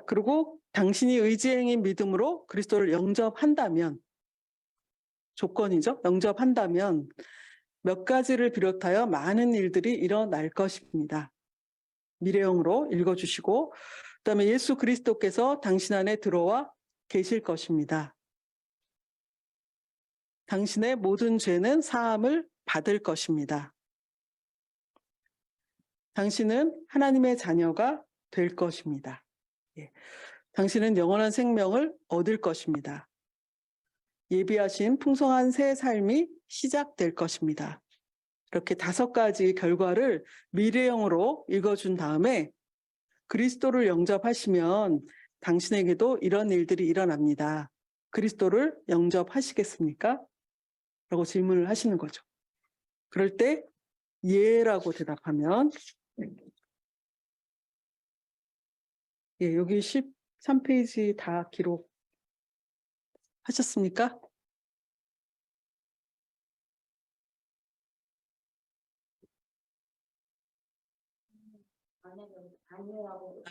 그리고 당신이 의지행인 믿음으로 그리스도를 영접한다면 조건이죠. 영접한다면 몇 가지를 비롯하여 많은 일들이 일어날 것입니다. 미래형으로 읽어주시고, 그다음에 예수 그리스도께서 당신 안에 들어와 계실 것입니다. 당신의 모든 죄는 사함을 받을 것입니다. 당신은 하나님의 자녀가 될 것입니다. 예. 당신은 영원한 생명을 얻을 것입니다. 예비하신 풍성한 새 삶이 시작될 것입니다. 이렇게 5가지 결과를 미래형으로 읽어준 다음에 그리스도를 영접하시면 당신에게도 이런 일들이 일어납니다. 그리스도를 영접하시겠습니까? 라고 질문을 하시는 거죠. 그럴 때 예라고 대답하면, 예, 여기 13페이지 다 기록하셨습니까?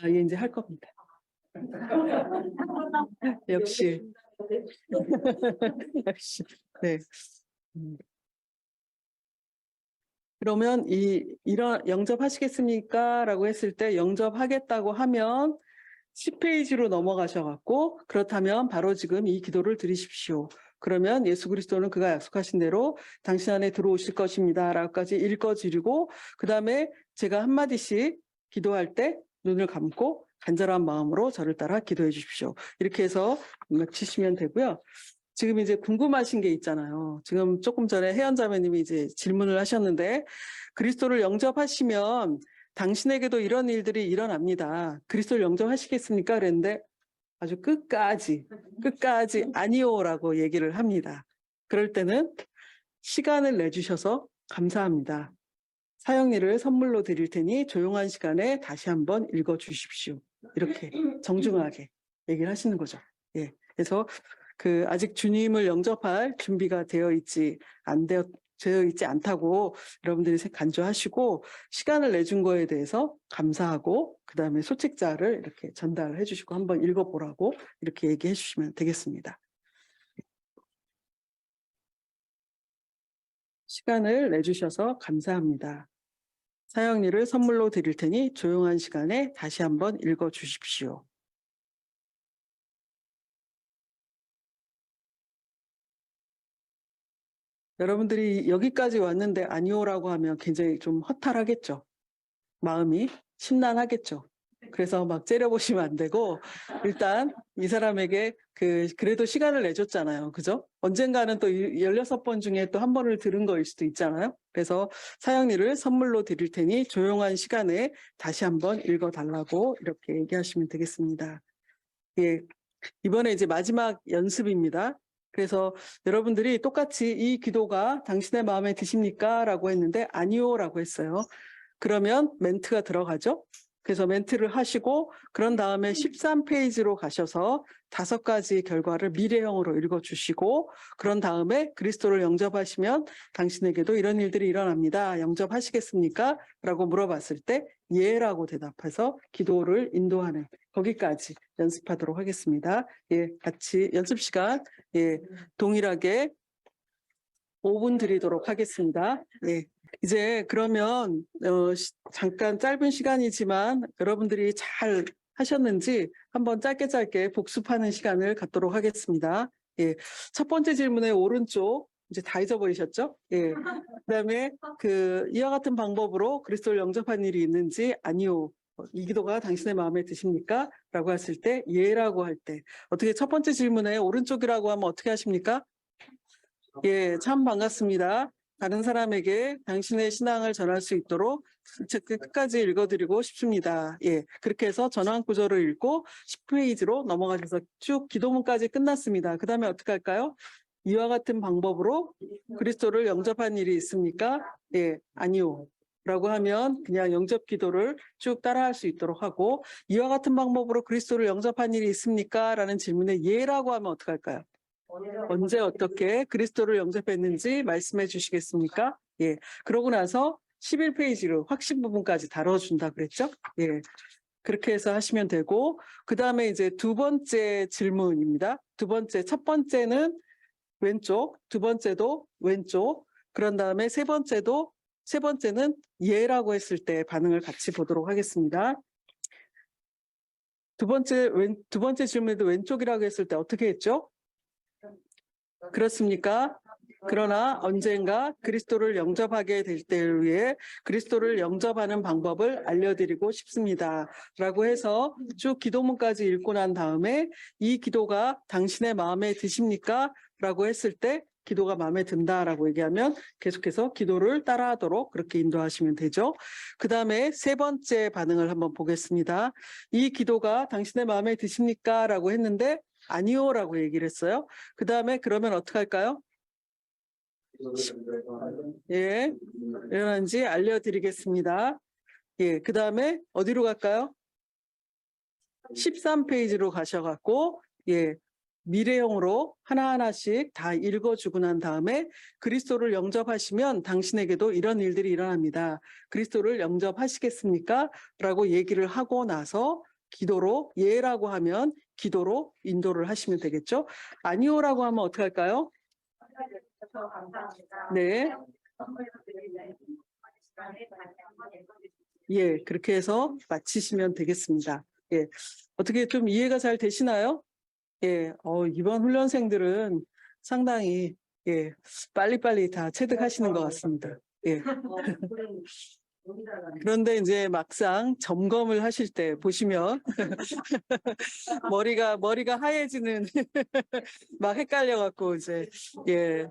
예, 이제 할 겁니다. 역시. 역시. 네. 그러면 이런 영접하시겠습니까? 라고 했을 때 영접하겠다고 하면 10페이지로 넘어가셔갖고 그렇다면 바로 지금 이 기도를 드리십시오. 그러면 예수 그리스도는 그가 약속하신 대로 당신 안에 들어오실 것입니다. 라고까지 읽어드리고 그 다음에 제가 한마디씩 기도할 때 눈을 감고 간절한 마음으로 저를 따라 기도해 주십시오. 이렇게 해서 마치시면 되고요. 지금 이제 궁금하신 게 있잖아요. 지금 조금 전에 혜연 자매님이 이제 질문을 하셨는데 그리스도를 영접하시면 당신에게도 이런 일들이 일어납니다. 그리스도를 영접하시겠습니까? 그랬는데 아주 끝까지 아니오라고 얘기를 합니다. 그럴 때는 시간을 내주셔서 감사합니다. 사형리를 선물로 드릴 테니 조용한 시간에 다시 한번 읽어주십시오. 이렇게 정중하게 얘기를 하시는 거죠. 예. 그래서 아직 주님을 영접할 준비가 되어 있지 않다고 여러분들이 간주하시고 시간을 내준 거에 대해서 감사하고 그 다음에 소책자를 이렇게 전달해 주시고 한번 읽어보라고 이렇게 얘기해 주시면 되겠습니다. 시간을 내주셔서 감사합니다. 사형리를 선물로 드릴 테니 조용한 시간에 다시 한번 읽어주십시오. 여러분들이 여기까지 왔는데 아니오라고 하면 굉장히 좀 허탈하겠죠. 마음이 심란하겠죠. 그래서 막 째려보시면 안 되고 일단 이 사람에게 그래도 시간을 내줬잖아요. 그죠? 언젠가는 또 16번 중에 또 한 번을 들은 거일 수도 있잖아요. 그래서 사형리를 선물로 드릴 테니 조용한 시간에 다시 한번 읽어달라고 이렇게 얘기하시면 되겠습니다. 예, 이번에 이제 마지막 연습입니다. 그래서 여러분들이 똑같이 이 기도가 당신의 마음에 드십니까? 라고 했는데 아니요 라고 했어요. 그러면 멘트가 들어가죠. 그래서 멘트를 하시고 그런 다음에 13페이지로 가셔서 5가지 결과를 미래형으로 읽어주시고 그런 다음에 그리스도를 영접하시면 당신에게도 이런 일들이 일어납니다. 영접하시겠습니까? 라고 물어봤을 때 예라고 대답해서 기도를 인도하는 거기까지 연습하도록 하겠습니다. 예, 같이 연습 시간 동일하게 5분 드리도록 하겠습니다. 예. 이제 그러면 잠깐 짧은 시간이지만 여러분들이 잘 하셨는지 한번 짧게 복습하는 시간을 갖도록 하겠습니다. 예. 첫 번째 질문의 오른쪽 이제 다 잊어버리셨죠? 예. 그다음에 이와 같은 방법으로 그리스도를 영접한 일이 있는지 아니요. 이 기도가 당신의 마음에 드십니까? 라고 했을 때 예라고 할 때 어떻게 첫 번째 질문에 오른쪽이라고 하면 어떻게 하십니까? 예, 참 반갑습니다. 다른 사람에게 당신의 신앙을 전할 수 있도록 책 끝까지 읽어드리고 싶습니다. 예, 그렇게 해서 전환 구절을 읽고 10페이지로 넘어가셔서 쭉 기도문까지 끝났습니다. 그 다음에 어떻게 할까요? 이와 같은 방법으로 그리스도를 영접한 일이 있습니까? 예, 아니요. 라고 하면 그냥 영접 기도를 쭉 따라할 수 있도록 하고 이와 같은 방법으로 그리스도를 영접한 일이 있습니까? 라는 질문에 예라고 하면 어떻게 할까요? 언제 어떻게 그리스도를 영접했는지 말씀해 주시겠습니까? 예. 그러고 나서 11페이지로 확신 부분까지 다뤄준다 그랬죠? 예. 그렇게 해서 하시면 되고, 그 다음에 이제 2번째 질문입니다. 첫 번째는 왼쪽, 두 번째도 왼쪽, 그런 다음에 세 번째는 예라고 했을 때 반응을 같이 보도록 하겠습니다. 두 번째 질문에도 왼쪽이라고 했을 때 어떻게 했죠? 그렇습니까? 그러나 언젠가 그리스도를 영접하게 될 때를 위해 그리스도를 영접하는 방법을 알려드리고 싶습니다. 라고 해서 쭉 기도문까지 읽고 난 다음에 이 기도가 당신의 마음에 드십니까? 라고 했을 때 기도가 마음에 든다라고 얘기하면 계속해서 기도를 따라하도록 그렇게 인도하시면 되죠. 그 다음에 세 번째 반응을 한번 보겠습니다. 이 기도가 당신의 마음에 드십니까? 라고 했는데 아니요 라고 얘기를 했어요. 그 다음에 그러면 어떻게 할까요? 예, 일어난지 알려드리겠습니다. 예, 그 다음에 어디로 갈까요? 13페이지로 가셔갖고, 예, 미래형으로 하나하나씩 다 읽어주고 난 다음에 그리스도를 영접하시면 당신에게도 이런 일들이 일어납니다. 그리스도를 영접하시겠습니까? 라고 얘기를 하고 나서 기도로, 예라고 하면 기도로 인도를 하시면 되겠죠? 아니오라고 하면 어떻게 할까요? 네. 예, 그렇게 해서 마치시면 되겠습니다. 예, 어떻게 좀 이해가 잘 되시나요? 예, 이번 훈련생들은 상당히 예, 빨리빨리 다 체득하시는 것 같습니다. 예. 그런데 이제 막상 점검을 하실 때 보시면 머리가 하얘지는 막 헷갈려갖고 이제 예.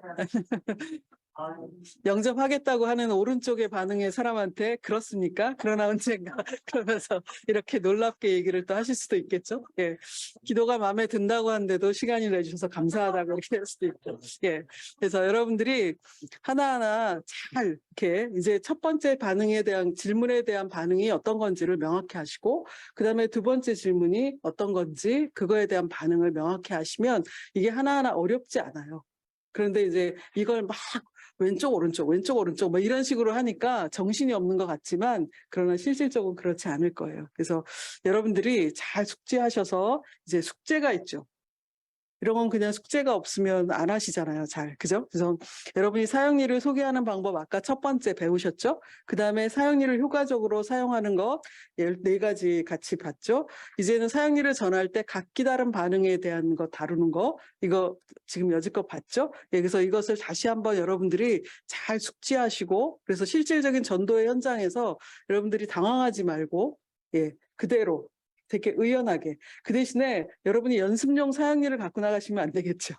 영접하겠다고 하는 오른쪽의 반응의 사람한테 그렇습니까? 그러나 언젠가 그러면서 이렇게 놀랍게 얘기를 또 하실 수도 있겠죠. 예, 기도가 마음에 든다고 하는데도 시간을 내주셔서 감사하다고 이렇게 할 수도 있고. 예, 그래서 여러분들이 하나하나 잘 이렇게 이제 첫 번째 반응에 대한 질문에 대한 반응이 어떤 건지를 명확히 하시고 그 다음에 두 번째 질문이 어떤 건지 그거에 대한 반응을 명확히 하시면 이게 하나하나 어렵지 않아요. 그런데 이제 이걸 막 왼쪽 오른쪽 뭐 이런 식으로 하니까 정신이 없는 것 같지만 그러나 실질적으로 그렇지 않을 거예요. 그래서 여러분들이 잘 숙지하셔서 이제 숙제가 있죠. 이런 건 그냥 숙제가 없으면 안 하시잖아요. 잘. 그죠? 그래서 여러분이 사형리를 소개하는 방법 아까 첫 번째 배우셨죠? 그 다음에 사형리를 효과적으로 사용하는 것 14가지 같이 봤죠? 이제는 사형리를 전할 때 각기 다른 반응에 대한 거 다루는 거 이거 지금 여지껏 봤죠? 예, 그래서 이것을 다시 한번 여러분들이 잘 숙지하시고 그래서 실질적인 전도의 현장에서 여러분들이 당황하지 말고 예, 그대로 되게 의연하게. 그 대신에 여러분이 연습용 사형리를 갖고 나가시면 안 되겠죠.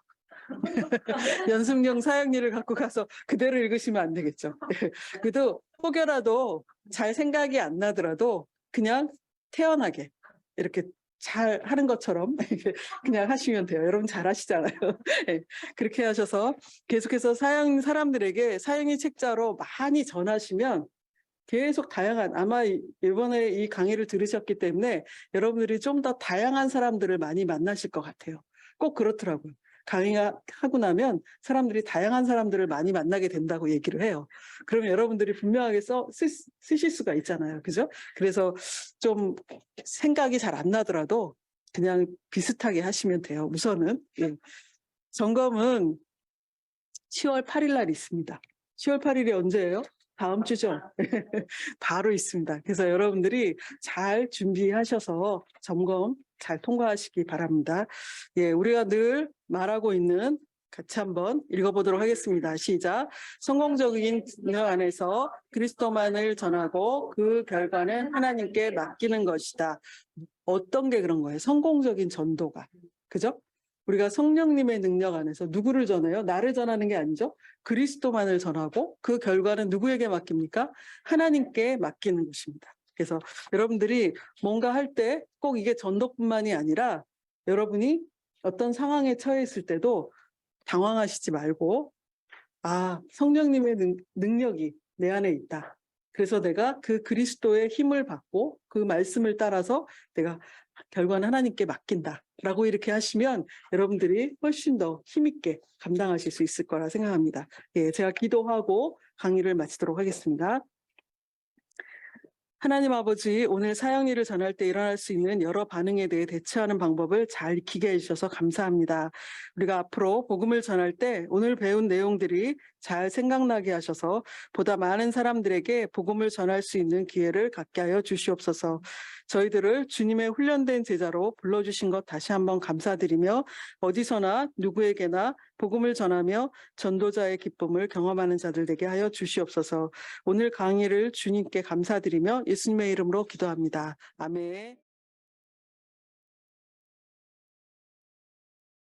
연습용 사형리를 갖고 가서 그대로 읽으시면 안 되겠죠. 그래도 혹여라도 잘 생각이 안 나더라도 그냥 태연하게 이렇게 잘 하는 것처럼 그냥 하시면 돼요. 여러분 잘 하시잖아요. 그렇게 하셔서 계속해서 사람들에게 사형리 책자로 많이 전하시면 계속 다양한 아마 이번에 이 강의를 들으셨기 때문에 여러분들이 좀 더 다양한 사람들을 많이 만나실 것 같아요. 꼭 그렇더라고요. 강의하고 나면 사람들이 다양한 사람들을 많이 만나게 된다고 얘기를 해요. 그러면 여러분들이 분명하게 쓰실 수가 있잖아요. 그죠? 그래서 좀 생각이 잘 안 나더라도 그냥 비슷하게 하시면 돼요. 우선은. 예. 점검은 10월 8일 날 있습니다. 10월 8일이 언제예요? 다음 주죠. 바로 있습니다. 그래서 여러분들이 잘 준비하셔서 점검 잘 통과하시기 바랍니다. 예, 우리가 늘 말하고 있는 같이 한번 읽어보도록 하겠습니다. 시작. 성공적인 너 안에서 그리스도만을 전하고 그 결과는 하나님께 맡기는 것이다. 어떤 게 그런 거예요? 성공적인 전도가. 그죠? 우리가 성령님의 능력 안에서 누구를 전해요? 나를 전하는 게 아니죠. 그리스도만을 전하고 그 결과는 누구에게 맡깁니까? 하나님께 맡기는 것입니다. 그래서 여러분들이 뭔가 할 때 꼭 이게 전도뿐만이 아니라 여러분이 어떤 상황에 처해 있을 때도 당황하시지 말고 성령님의 능력이 내 안에 있다. 그래서 내가 그 그리스도의 힘을 받고 그 말씀을 따라서 내가 결과는 하나님께 맡긴다. 라고 이렇게 하시면 여러분들이 훨씬 더 힘있게 감당하실 수 있을 거라 생각합니다. 예, 제가 기도하고 강의를 마치도록 하겠습니다. 하나님 아버지, 오늘 사형리를 전할 때 일어날 수 있는 여러 반응에 대해 대처하는 방법을 잘 익히게 해주셔서 감사합니다. 우리가 앞으로 복음을 전할 때 오늘 배운 내용들이 잘 생각나게 하셔서 보다 많은 사람들에게 복음을 전할 수 있는 기회를 갖게 하여 주시옵소서. 저희들을 주님의 훈련된 제자로 불러주신 것 다시 한번 감사드리며 어디서나 누구에게나 복음을 전하며 전도자의 기쁨을 경험하는 자들 되게 하여 주시옵소서. 오늘 강의를 주님께 감사드리며 예수님의 이름으로 기도합니다. 아멘.